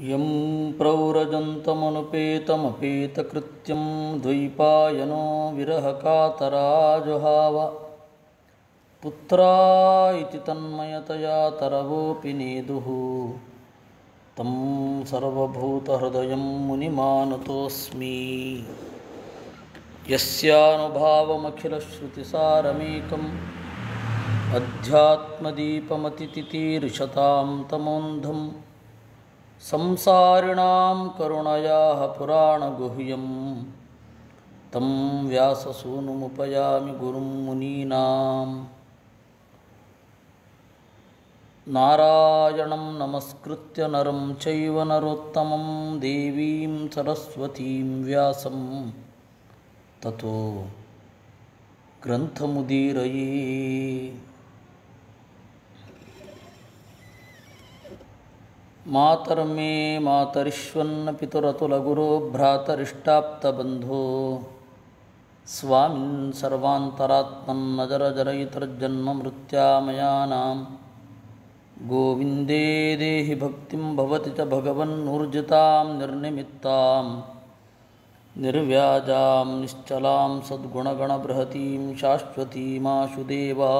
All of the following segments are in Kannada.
ಯಂ ಪ್ರವ್ರಜಂತಮನುಪೇತಮಪೇತಕೃತ್ಯಂ ದ್ವೈಪಾಯನೋ ವಿರಹಕಾತರಾಜುಹಾವ ಪುತ್ರಾಯಿತಿ ತನ್ಮಯತಯಾ ತರವೋಪಿ ನೇದುಃ ತಂ ಸರ್ವಭೂತಹೃದಯಂ ಮುನಿಮಾನತೋಸ್ಮಿ ಯಸ್ಯಾನುಭಾವಮಖಿಲಶ್ರುತಿಸಾರಮೇಕಂ ಅಧ್ಯಾತ್ಮದೀಪಮತಿತಿತೀರ್ಷತಾಂ ತಮೋಂಧಂ ಸಂಸಾರಿಣಾಂ ಕರುಣಯಾಃ ಪುರಾಣಗುಹ್ಯಂ ತಂ ವ್ಯಾಸಸೂನುಮುಪಯಾಮಿ ಗುರುಂ ಮುನೀನಾಂ ನಾರಾಯಣಂ ನಮಸ್ಕೃತ್ಯ ನರಂ ಚೈವ ನರೋತ್ತಮಂ ದೇವೀಂ ಸರಸ್ವತೀಂ ವ್ಯಾಸಂ ತತೋ ಗ್ರಂಥಮುದೀರಯೇ. ಮಾತರ್ಮೇ ಮಾತರಿಶ್ವನ್ನ ಪಿತುರತುಲಗುರೋ ಭ್ರಾತರಿಷ್ಟಾಪ್ತಬಂಧೋ ಸ್ವಾಮಿನ್ ಸರ್ವಾಂತರಾತ್ಮನ್ನಜರಜರಯಿತರ್ಜನ್ಮ ಮೃತ್ಯಾಮಯಾನಾಂ ಗೋವಿಂದೇ ದೇಹಿ ಭಕ್ತಿಂ ಭವತಿ ಚ ಭಗವನ್ನೂರ್ಜಿತಾಂ ನಿರ್ನಿಮಿತ್ತಾಂ ನಿರ್ವ್ಯಾಜಾಂ ನಿಶ್ಚಲಾಂ ಸದ್ಗುಣಗಣಬೃಹತೀಂ ಶಾಶ್ವತೀಮಾಶು ದೇವಾ.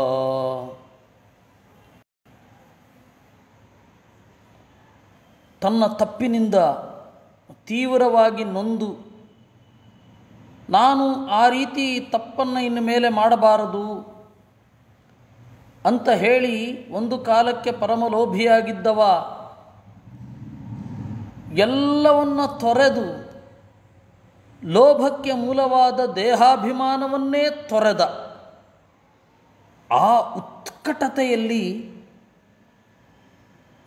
ತನ್ನ ತಪ್ಪಿನಿಂದ ತೀವ್ರವಾಗಿ ನೊಂದು ನಾನು ಆ ರೀತಿ ತಪ್ಪನ್ನು ಇನ್ನು ಮೇಲೆ ಮಾಡಬಾರದು ಅಂತ ಹೇಳಿ ಒಂದು ಕಾಲಕ್ಕೆ ಪರಮಲೋಭಿಯಾಗಿದ್ದವ ಎಲ್ಲವನ್ನ ತೊರೆದು ಲೋಭಕ್ಕೆ ಮೂಲವಾದ ದೇಹಾಭಿಮಾನವನ್ನೇ ತೊರೆದ. ಆ ಉತ್ಕಟತೆಯಲ್ಲಿ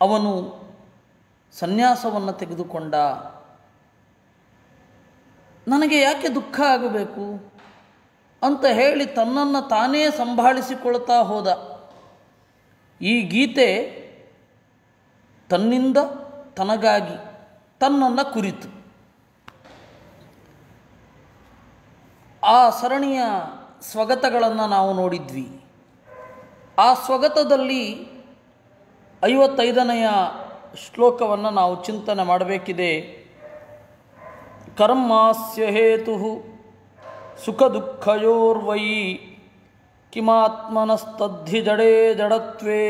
ಅವನು ಸನ್ಯಾಸವನ್ನು ತೆಗೆದುಕೊಂಡ. ನನಗೆ ಯಾಕೆ ದುಃಖ ಆಗಬೇಕು ಅಂತ ಹೇಳಿ ತನ್ನನ್ನು ತಾನೇ ಸಂಭಾಳಿಸಿಕೊಳ್ತಾ ಹೋದ. ಈ ಗೀತೆ ತನ್ನಿಂದ ತನಗಾಗಿ ತನ್ನನ್ನು ಕುರಿತು. ಆ ಸರಣಿಯ ಸ್ವಗತಗಳನ್ನು ನಾವು ನೋಡಿದ್ವಿ. ಆ ಸ್ವಗತದಲ್ಲಿ 55ನೆಯ ಶ್ಲೋಕವನ್ನು ನಾವು ಚಿಂತನೆ ಮಾಡಬೇಕಿದೆ. ಕರ್ಮಾಸ್ಯ ಹೇತು ಸುಖ ದುಃಖಯೋರ್ವೈ ಕಿಮಾತ್ಮನಸ್ತದ್ಧಿ ಜಡೇ ಜಡತ್ವೇ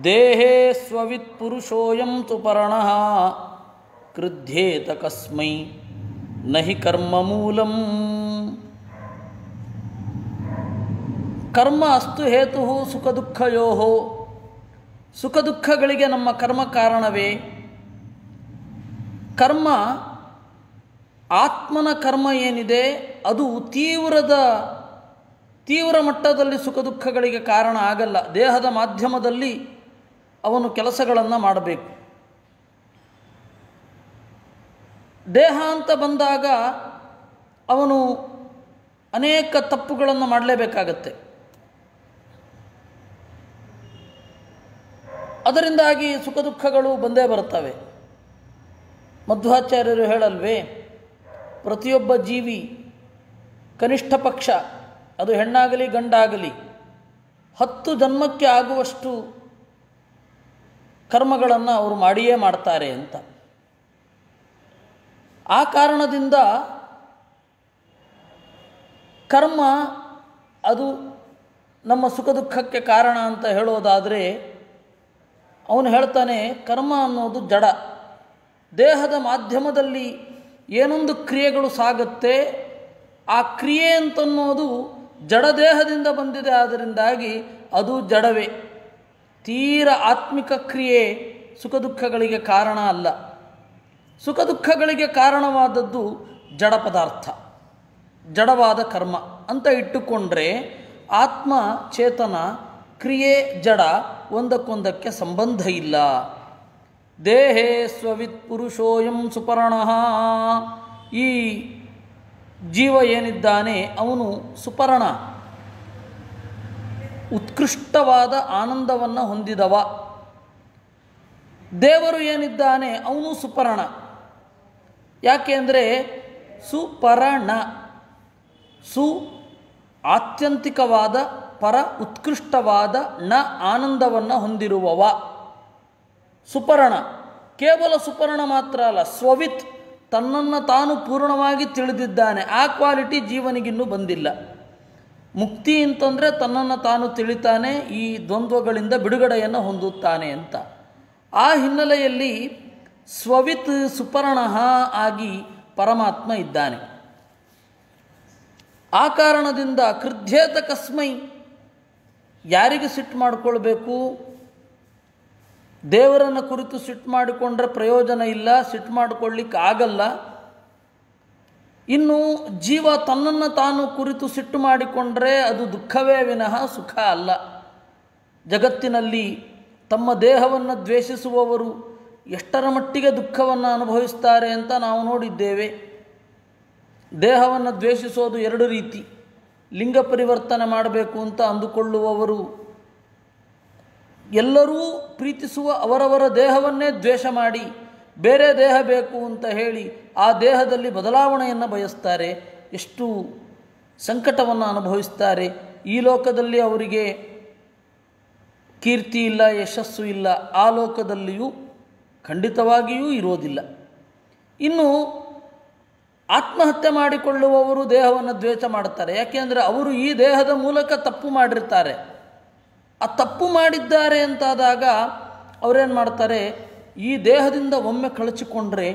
ದೇಹೇ ಸ್ವವಿತ್ ಪುರುಷೋಯಂ ತು ಪರ್ಣಃ ಕೃಧ್ಯೇತ ಕಸ್ಮೈ ನಹಿ ಕರ್ಮ ಮೂಲಂ. ಕರ್ಮ ಅಸ್ತು ಹೇತು ಸುಖ ದುಃಖಯೋ. ಸುಖ ದುಃಖಗಳಿಗೆ ನಮ್ಮ ಕರ್ಮ ಕಾರಣವೇ. ಕರ್ಮ ಆತ್ಮನ ಕರ್ಮ ಏನಿದೆ ಅದು ತೀವ್ರ ಮಟ್ಟದಲ್ಲಿ ಸುಖ ದುಃಖಗಳಿಗೆ ಕಾರಣ ಆಗಲ್ಲ. ದೇಹದ ಮಾಧ್ಯಮದಲ್ಲಿ ಅವನು ಕೆಲಸಗಳನ್ನು ಮಾಡಬೇಕು. ದೇಹ ಅಂತ ಬಂದಾಗ ಅವನು ಅನೇಕ ತಪ್ಪುಗಳನ್ನು ಮಾಡಲೇಬೇಕಾಗತ್ತೆ. ಅದರಿಂದಾಗಿ ಸುಖ ದುಃಖಗಳು ಬಂದೇ ಬರುತ್ತವೆ. ಮಧ್ವಾಚಾರ್ಯರು ಹೇಳಲ್ವೇ, ಪ್ರತಿಯೊಬ್ಬ ಜೀವಿ ಕನಿಷ್ಠ ಪಕ್ಷ ಅದು ಹೆಣ್ಣಾಗಲಿ ಗಂಡಾಗಲಿ 10 ಜನ್ಮಕ್ಕೆ ಆಗುವಷ್ಟು ಕರ್ಮಗಳನ್ನು ಅವರು ಮಾಡಿಯೇ ಮಾಡ್ತಾರೆ ಅಂತ. ಆ ಕಾರಣದಿಂದ ಕರ್ಮ ಅದು ನಮ್ಮ ಸುಖ ದುಃಖಕ್ಕೆ ಕಾರಣ ಅಂತ ಹೇಳೋದಾದರೆ ಅವನು ಹೇಳ್ತಾನೆ, ಕರ್ಮ ಅನ್ನೋದು ಜಡ. ದೇಹದ ಮಾಧ್ಯಮದಲ್ಲಿ ಏನೊಂದು ಕ್ರಿಯೆಗಳು ಸಾಗುತ್ತೆ, ಆ ಕ್ರಿಯೆ ಅಂತನ್ನೋದು ಜಡದೇಹದಿಂದ ಬಂದಿದೆ. ಆದ್ದರಿಂದಾಗಿ ಅದು ಜಡವೇ. ತೀರ ಆತ್ಮಿಕ ಕ್ರಿಯೆ ಸುಖ ದುಃಖಗಳಿಗೆ ಕಾರಣ ಅಲ್ಲ. ಸುಖ ದುಃಖಗಳಿಗೆ ಕಾರಣವಾದದ್ದು ಜಡ ಪದಾರ್ಥ, ಜಡವಾದ ಕರ್ಮ ಅಂತ ಇಟ್ಟುಕೊಂಡ್ರೆ ಆತ್ಮ ಚೇತನ ಕ್ರಿಯೆ ಜಡ ಒಂದಕ್ಕೊಂದಕ್ಕೆ ಸಂಬಂಧ ಇಲ್ಲ. ದೇಹೇ ಸ್ವವಿತ್ ಪುರುಷೋಯಂ ಸುಪರ್ಣಃ. ಈ ಜೀವ ಏನಿದ್ದಾನೆ ಅವನು ಸುಪರ್ಣ, ಉತ್ಕೃಷ್ಟವಾದ ಆನಂದವನ್ನು ಹೊಂದಿದವ. ದೇವರು ಏನಿದ್ದಾನೆ ಅವನು ಸುಪರ್ಣ. ಯಾಕೆ ಅಂದರೆ ಸುಪರ್ಣ, ಆತ್ಯಂತಿಕವಾದ ಪರ ಉತ್ಕೃಷ್ಟವಾದ ನ ಆನಂದವನ್ನು ಹೊಂದಿರುವವ. ಸುಪರ್ಣ ಕೇವಲ ಸುಪರ್ಣ ಮಾತ್ರ ಅಲ್ಲ, ಸ್ವವಿತ್, ತನ್ನನ್ನು ತಾನು ಪೂರ್ಣವಾಗಿ ತಿಳಿದಿದ್ದಾನೆ. ಆ ಕ್ವಾಲಿಟಿ ಜೀವನಿಗಿನ್ನೂ ಬಂದಿಲ್ಲ. ಮುಕ್ತಿ ಅಂತಂದರೆ ತನ್ನನ್ನು ತಾನು ತಿಳಿತಾನೆ, ಈ ದ್ವಂದ್ವಗಳಿಂದ ಬಿಡುಗಡೆಯನ್ನು ಹೊಂದುತ್ತಾನೆ ಅಂತ. ಆ ಹಿನ್ನೆಲೆಯಲ್ಲಿ ಸ್ವವಿತ್ ಸುಪರ್ಣ ಆಗಿ ಪರಮಾತ್ಮ ಇದ್ದಾನೆ. ಆ ಕಾರಣದಿಂದ ಕೃಧ್ಯೇತ ಕಸ್ಮೈ, ಯಾರಿಗೆ ಸಿಟ್ಟು ಮಾಡಿಕೊಳ್ಬೇಕು? ದೇವರನ್ನು ಕುರಿತು ಸಿಟ್ಟು ಮಾಡಿಕೊಂಡ್ರೆ ಪ್ರಯೋಜನ ಇಲ್ಲ, ಸಿಟ್ಟು ಮಾಡಿಕೊಳ್ಳಿಕ್ಕೆ ಆಗಲ್ಲ. ಇನ್ನು ಜೀವ ತನ್ನನ್ನು ತಾನು ಕುರಿತು ಸಿಟ್ಟು ಮಾಡಿಕೊಂಡ್ರೆ ಅದು ದುಃಖವೇ ವಿನಃ ಸುಖ ಅಲ್ಲ. ಜಗತ್ತಿನಲ್ಲಿ ತಮ್ಮ ದೇಹವನ್ನು ದ್ವೇಷಿಸುವವರು ಎಷ್ಟರ ಮಟ್ಟಿಗೆ ದುಃಖವನ್ನು ಅನುಭವಿಸ್ತಾರೆ ಅಂತ ನಾವು ನೋಡಿದ್ದೇವೆ. ದೇಹವನ್ನು ದ್ವೇಷಿಸೋದು ಎರಡು ರೀತಿ. ಲಿಂಗ ಪರಿವರ್ತನೆ ಮಾಡಬೇಕು ಅಂತ ಅಂದುಕೊಳ್ಳುವವರು ಎಲ್ಲರೂ ಪ್ರೀತಿಸುವ ಅವರವರ ದೇಹವನ್ನೇ ದ್ವೇಷ ಮಾಡಿ ಬೇರೆ ದೇಹ ಬೇಕು ಅಂತ ಹೇಳಿ ಆ ದೇಹದಲ್ಲಿ ಬದಲಾವಣೆಯನ್ನು ಬಯಸ್ತಾರೆ. ಎಷ್ಟು ಸಂಕಟವನ್ನು ಅನುಭವಿಸ್ತಾರೆ. ಈ ಲೋಕದಲ್ಲಿ ಅವರಿಗೆ ಕೀರ್ತಿ ಇಲ್ಲ, ಯಶಸ್ಸು ಇಲ್ಲ. ಆ ಲೋಕದಲ್ಲಿಯೂ ಖಂಡಿತವಾಗಿಯೂ ಇರೋದಿಲ್ಲ. ಇನ್ನು ಆತ್ಮಹತ್ಯೆ ಮಾಡಿಕೊಳ್ಳುವವರು ದೇಹವನ್ನು ದ್ವೇಷ ಮಾಡುತ್ತಾರೆ. ಯಾಕೆಂದರೆ ಅವರು ಈ ದೇಹದ ಮೂಲಕ ತಪ್ಪು ಮಾಡಿರ್ತಾರೆ. ಆ ತಪ್ಪು ಮಾಡಿದ್ದಾರೆ ಅಂತಾದಾಗ ಅವರೇನು ಮಾಡ್ತಾರೆ, ಈ ದೇಹದಿಂದ ಒಮ್ಮೆ ಕಳಚಿಕೊಂಡ್ರೆ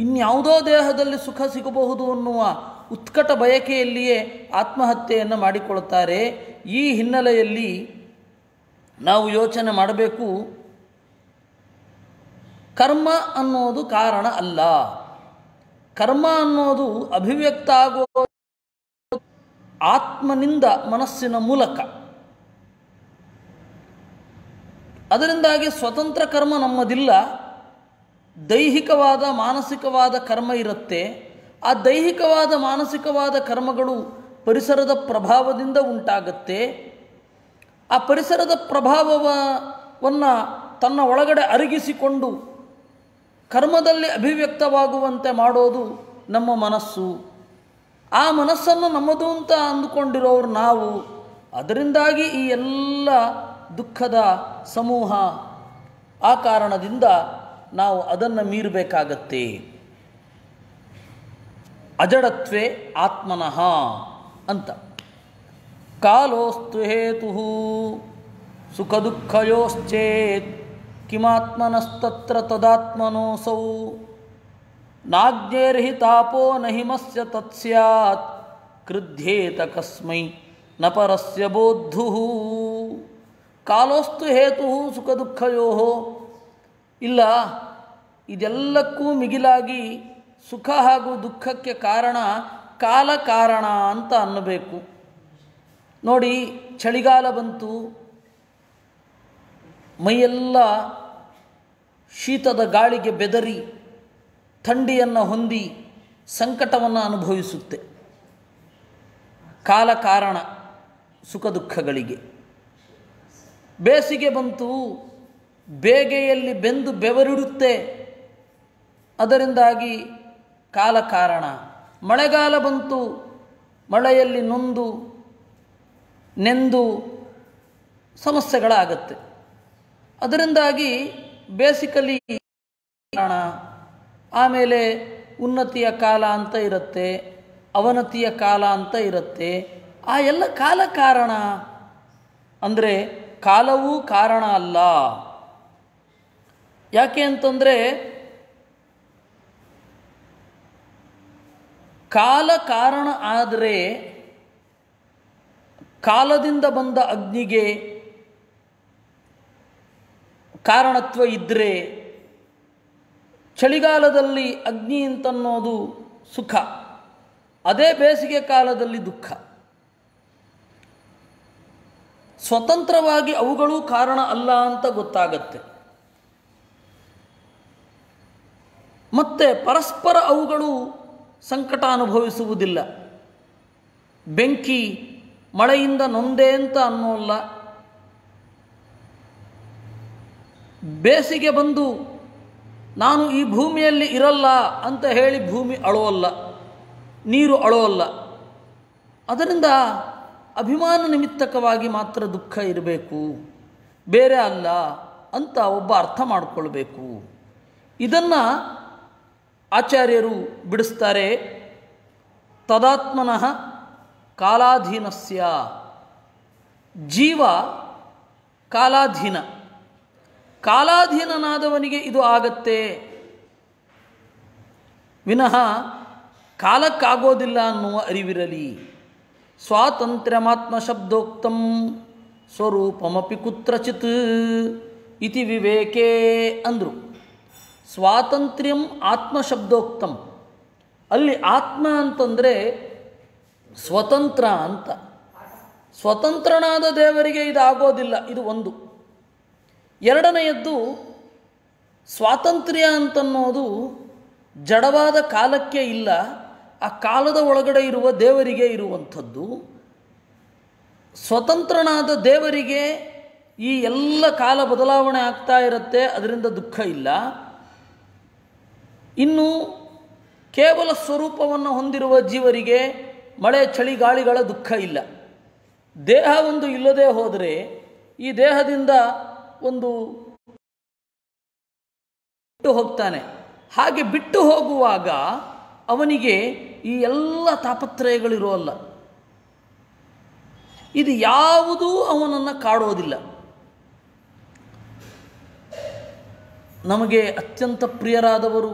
ಇನ್ಯಾವುದೋ ದೇಹದಲ್ಲಿ ಸುಖ ಸಿಗಬಹುದು ಅನ್ನುವ ಉತ್ಕಟ ಬಯಕೆಯಲ್ಲಿಯೇ ಆತ್ಮಹತ್ಯೆಯನ್ನು ಮಾಡಿಕೊಳ್ತಾರೆ. ಈ ಹಿನ್ನೆಲೆಯಲ್ಲಿ ನಾವು ಯೋಚನೆ ಮಾಡಬೇಕು, ಕರ್ಮ ಅನ್ನೋದು ಕಾರಣ ಅಲ್ಲ. ಕರ್ಮ ಅನ್ನೋದು ಅಭಿವ್ಯಕ್ತ ಆಗೋ ಆತ್ಮನಿಂದ ಮನಸ್ಸಿನ ಮೂಲಕ. ಅದರಿಂದಾಗಿ ಸ್ವತಂತ್ರ ಕರ್ಮ ನಮ್ಮದಿಲ್ಲ. ದೈಹಿಕವಾದ ಮಾನಸಿಕವಾದ ಕರ್ಮ ಇರುತ್ತೆ. ಆ ದೈಹಿಕವಾದ ಮಾನಸಿಕವಾದ ಕರ್ಮಗಳು ಪರಿಸರದ ಪ್ರಭಾವದಿಂದ ಉಂಟಾಗುತ್ತೆ. ಆ ಪರಿಸರದ ಪ್ರಭಾವವನ್ನು ತನ್ನ ಒಳಗಡೆ ಅರಗಿಸಿಕೊಂಡು ಕರ್ಮದಲ್ಲಿ ಅಭಿವ್ಯಕ್ತವಾಗುವಂತೆ ಮಾಡೋದು ನಮ್ಮ ಮನಸ್ಸು. ಆ ಮನಸ್ಸನ್ನು ನಮ್ಮದು ಅಂತ ಅಂದುಕೊಂಡಿರೋರು ನಾವು. ಅದರಿಂದಾಗಿ ಈ ಎಲ್ಲ ದುಃಖದ ಸಮೂಹ. ಆ ಕಾರಣದಿಂದ ನಾವು ಅದನ್ನು ಮೀರಬೇಕಾಗತ್ತೆ. ಅಜಡತ್ವೇ ಆತ್ಮನಃ ಅಂತ. ಕಾಲೋಸ್ತು ಹೇತು ಸುಖ ದುಃಖಯೋಶ್ಚೇತ್ ಕಿಮಾತ್ಮನಸ್ತತ್ರ ತದಾತ್ಮನೋಸೌ ನಾಜ್ಞೇರ್ಹಿ ತಾಪೋ ನಹಿಮಸ್ಯ ತತ್ಸ್ಯಾತ್ ಕೃಧ್ಯೇತ ಕಸ್ಮೈ ನ ಪರಸ್ಯ ಬೋದ್ಧುಃ. ಕಾಲೋಸ್ತು ಹೇತು ಸುಖ ದುಃಖಯೋ. ಇಲ್ಲ, ಇದೆಲ್ಲಕ್ಕೂ ಮಿಗಿಲಾಗಿ ಸುಖ ಹಾಗೂ ದುಃಖಕ್ಕೆ ಕಾರಣ ಕಾಲ ಕಾರಣ ಅಂತ ಅನ್ನಬೇಕು. ನೋಡಿ, ಚಳಿಗಾಲ ಬಂತು, ಮೈಯೆಲ್ಲ ಶೀತದ ಗಾಳಿಗೆ ಬೆದರಿ ಥಂಡಿಯನ್ನು ಹೊಂದಿ ಸಂಕಟವನ್ನು ಅನುಭವಿಸುತ್ತೆ. ಕಾಲ ಕಾರಣ ಸುಖ ದುಃಖಗಳಿಗೆ. ಬೇಸಿಗೆ ಬಂತು, ಬೇಗೆಯಲ್ಲಿ ಬೆಂದು ಬೆವರಿಡುತ್ತೆ, ಅದರಿಂದಾಗಿ ಕಾಲ ಕಾರಣ. ಮಳೆಗಾಲ ಬಂತು, ಮಳೆಯಲ್ಲಿ ನೊಂದು ನೆಂದು ಸಮಸ್ಯೆಗಳಾಗತ್ತೆ, ಅದರಿಂದಾಗಿ ಬೇಸಿಕಲಿ ಕಾರಣ. ಆಮೇಲೆ ಉನ್ನತಿಯ ಕಾಲ ಅಂತ ಇರುತ್ತೆ, ಅವನತಿಯ ಕಾಲ ಅಂತ ಇರುತ್ತೆ. ಆ ಎಲ್ಲ ಕಾಲ ಕಾರಣ. ಅಂದರೆ ಕಾಲವೂ ಕಾರಣ ಅಲ್ಲ. ಯಾಕೆ ಅಂತಂದರೆ ಕಾಲ ಕಾರಣ ಆದರೆ ಕಾಲದಿಂದ ಬಂದ ಅಗ್ನಿಗೆ ಕಾರಣತ್ವ ಇದ್ದರೆ, ಚಳಿಗಾಲದಲ್ಲಿ ಅಗ್ನಿ ಅಂತನ್ನೋದು ಸುಖ, ಅದೇ ಬೇಸಿಗೆ ಕಾಲದಲ್ಲಿ ದುಃಖ. ಸ್ವತಂತ್ರವಾಗಿ ಅವುಗಳೂ ಕಾರಣ ಅಲ್ಲ ಅಂತ ಗೊತ್ತಾಗತ್ತೆ. ಮತ್ತೆ ಪರಸ್ಪರ ಅವುಗಳು ಸಂಕಟ ಅನುಭವಿಸುವುದಿಲ್ಲ. ಬೆಂಕಿ ಮಳೆಯಿಂದ ನೊಂದೆ ಅಂತ ಅನ್ನೋಲ್ಲ, ಬೇಸಿಗೆ ಬಂದು ನಾನು ಈ ಭೂಮಿಯಲ್ಲಿ ಇರಲ್ಲ ಅಂತ ಹೇಳಿ ಭೂಮಿ ಅಳೋಲ್ಲ, ನೀರು ಅಳೋಲ್ಲ. ಅದರಿಂದ ಅಭಿಮಾನ ನಿಮಿತ್ತಕವಾಗಿ ಮಾತ್ರ ದುಃಖ ಇರಬೇಕು, ಬೇರೆ ಅಲ್ಲ ಅಂತ ಒಬ್ಬ ಅರ್ಥ ಮಾಡಿಕೊಳ್ಬೇಕು. ಇದನ್ನು ಆಚಾರ್ಯರು ಬಿಡಿಸ್ತಾರೆ. ತದಾತ್ಮನಃ ಕಾಲಾಧೀನಸ್ಯ, ಜೀವ ಕಾಲಾಧೀನ, ಕಾಲಾಧೀನನಾದವನಿಗೆ ಇದು ಆಗತ್ತೆ ವಿನಃ ಕಾಲಕ್ಕಾಗೋದಿಲ್ಲ ಅನ್ನುವ ಅರಿವಿರಲಿ. ಸ್ವಾತಂತ್ರ್ಯಮಾತ್ಮ ಶಬ್ದೋಕ್ತಂ ಸ್ವರೂಪಮಪಿ ಕುತ್ರಚಿತ್ ಇತಿ ವಿವೇಕೇ ಅಂದರು. ಸ್ವಾತಂತ್ರ್ಯಂ ಆತ್ಮಶಬ್ದೋಕ್ತಂ, ಅಲ್ಲಿ ಆತ್ಮ ಅಂತಂದರೆ ಸ್ವತಂತ್ರ ಅಂತ. ಸ್ವತಂತ್ರನಾದ ದೇವರಿಗೆ ಇದಾಗೋದಿಲ್ಲ, ಇದು ಒಂದು. ಎರಡನೆಯದ್ದು, ಸ್ವಾತಂತ್ರ್ಯ ಅಂತನ್ನೋದು ಜಡವಾದ ಕಾಲಕ್ಕೆ ಇಲ್ಲ, ಆ ಕಾಲದ ಒಳಗಡೆ ಇರುವ ದೇವರಿಗೆ ಇರುವಂಥದ್ದು. ಸ್ವತಂತ್ರನಾದ ದೇವರಿಗೆ ಈ ಎಲ್ಲ ಕಾಲ ಬದಲಾವಣೆ ಆಗ್ತಾ ಇರುತ್ತೆ, ಅದರಿಂದ ದುಃಖ ಇಲ್ಲ. ಇನ್ನು ಕೇವಲ ಸ್ವರೂಪವನ್ನು ಹೊಂದಿರುವ ಜೀವರಿಗೆ ಮಳೆ ಚಳಿ ಗಾಳಿಗಳ ದುಃಖ ಇಲ್ಲ. ದೇಹ ಒಂದು ಇಲ್ಲದೆ ಹೋದರೆ ಈ ದೇಹದಿಂದ ಒಂದು ಬಿಟ್ಟು ಹೋಗ್ತಾನೆ. ಹಾಗೆ ಬಿಟ್ಟು ಹೋಗುವಾಗ ಅವನಿಗೆ ಈ ಎಲ್ಲ ತಾಪತ್ರಯಗಳಿರೋಲ್ಲ. ಇದು ಯಾವುದೂ ಅವನನ್ನು ಕಾಡೋದಿಲ್ಲ. ನಮಗೆ ಅತ್ಯಂತ ಪ್ರಿಯರಾದವರು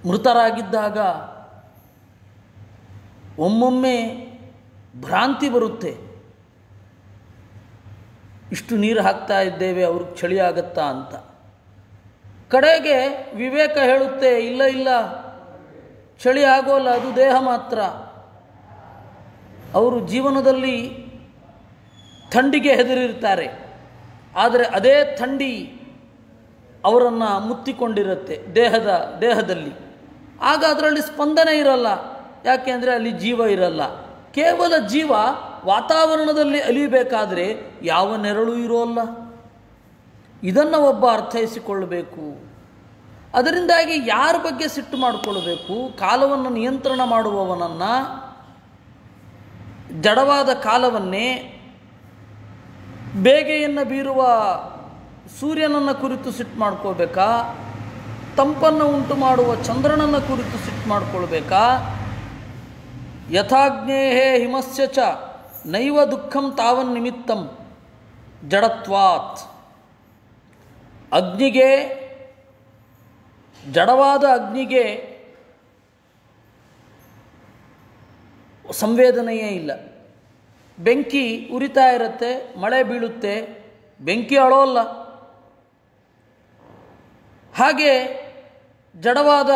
ಮೃತರಾಗಿದ್ದಾಗ ಒಮ್ಮೊಮ್ಮೆ ಭ್ರಾಂತಿ ಬರುತ್ತೆ. ಇಷ್ಟು ನೀರು ಹಾಕ್ತಾ ಇದ್ದೇವೆ, ಅವ್ರಿಗೆ ಚಳಿ ಆಗತ್ತಾ ಅಂತ. ಕಡೆಗೆ ವಿವೇಕ ಹೇಳುತ್ತೆ, ಇಲ್ಲ ಇಲ್ಲ, ಚಳಿ ಆಗೋಲ್ಲ, ಅದು ದೇಹ ಮಾತ್ರ. ಅವರು ಜೀವನದಲ್ಲಿ ಥಂಡಿಗೆ ಹೆದರಿರ್ತಾರೆ, ಆದರೆ ಅದೇ ಥಂಡಿ ಅವರನ್ನು ಮುತ್ತಿಕೊಂಡಿರುತ್ತೆ ದೇಹದಲ್ಲಿ. ಆಗ ಅದರಲ್ಲಿ ಸ್ಪಂದನೆ ಇರಲ್ಲ, ಯಾಕೆ ಅಂದರೆ ಅಲ್ಲಿ ಜೀವ ಇರಲ್ಲ. ಕೇವಲ ಜೀವ ವಾತಾವರಣದಲ್ಲಿ ಅಲಿಬೇಕಾದರೆ ಯಾವ ನೆರಳು ಇರೋಲ್ಲ. ಇದನ್ನು ಒಬ್ಬ ಅರ್ಥೈಸಿಕೊಳ್ಳಬೇಕು. ಅದರಿಂದಾಗಿ ಯಾರ ಬಗ್ಗೆ ಸಿಟ್ಟು ಮಾಡಿಕೊಳ್ಬೇಕು? ಕಾಲವನ್ನು ನಿಯಂತ್ರಣ ಮಾಡುವವನನ್ನು, ಜಡವಾದ ಕಾಲವನ್ನೇ, ಬೇಗೆಯನ್ನು ಬೀರುವ ಸೂರ್ಯನನ್ನು ಕುರಿತು ಸಿಟ್ಟು ಮಾಡ್ಕೋಬೇಕಾ? ತಂಪನ್ನು ಉಂಟು ಮಾಡುವ ಚಂದ್ರನನ್ನು ಕುರಿತು ಸಿಟ್ಟು ಮಾಡಿಕೊಳ್ಬೇಕಾ? ಯಥಾಗ್ನೇಹೇ ಹಿಮಸ್ಯ ಚ ನೈವ ದುಃಖಂ ತಾವನ್ನಿಮಿತ್ತಂ ಜಡತ್ವಾತ್. ಅಗ್ನಿಗೆ, ಜಡವಾದ ಅಗ್ನಿಗೆ ಸಂವೇದನೆಯೇ ಇಲ್ಲ. ಬೆಂಕಿ ಉರಿತಾ ಇರುತ್ತೆ, ಮಳೆ ಬೀಳುತ್ತೆ, ಬೆಂಕಿ ಅಳೋಲ್ಲ. ಹಾಗೆ ಜಡವಾದ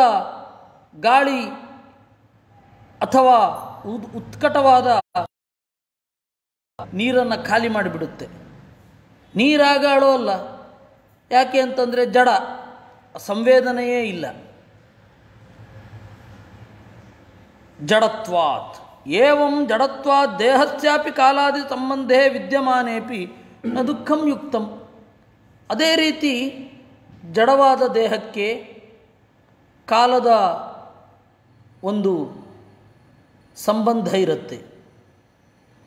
ಗಾಳಿ ಅಥವಾ ಉತ್ಕಟವಾದ ನೀರನ್ನು ಖಾಲಿ ಮಾಡಿಬಿಡುತ್ತೆ. ನೀರಾಗ ಅಳೋಲ್ಲ, ಯಾಕೆ ಅಂತಂದರೆ ಜಡ, ಸಂವೇದನೆಯೇ ಇಲ್ಲ. ಜಡತ್ವಾತ್ ಏವಂ ಜಡತ್ವಾತ್ ದೇಹಸ್ಯಾಪಿ ಕಾಲಾದಿ ಸಂಬಂಧೇ ವಿದ್ಯಮಾನೇಪಿ ನ ದುಃಖಂ ಯುಕ್ತಂ. ಅದೇ ರೀತಿ ಜಡವಾದ ದೇಹಕ್ಕೆ ಕಾಲದ ಒಂದು ಸಂಬಂಧ ಇರುತ್ತೆ,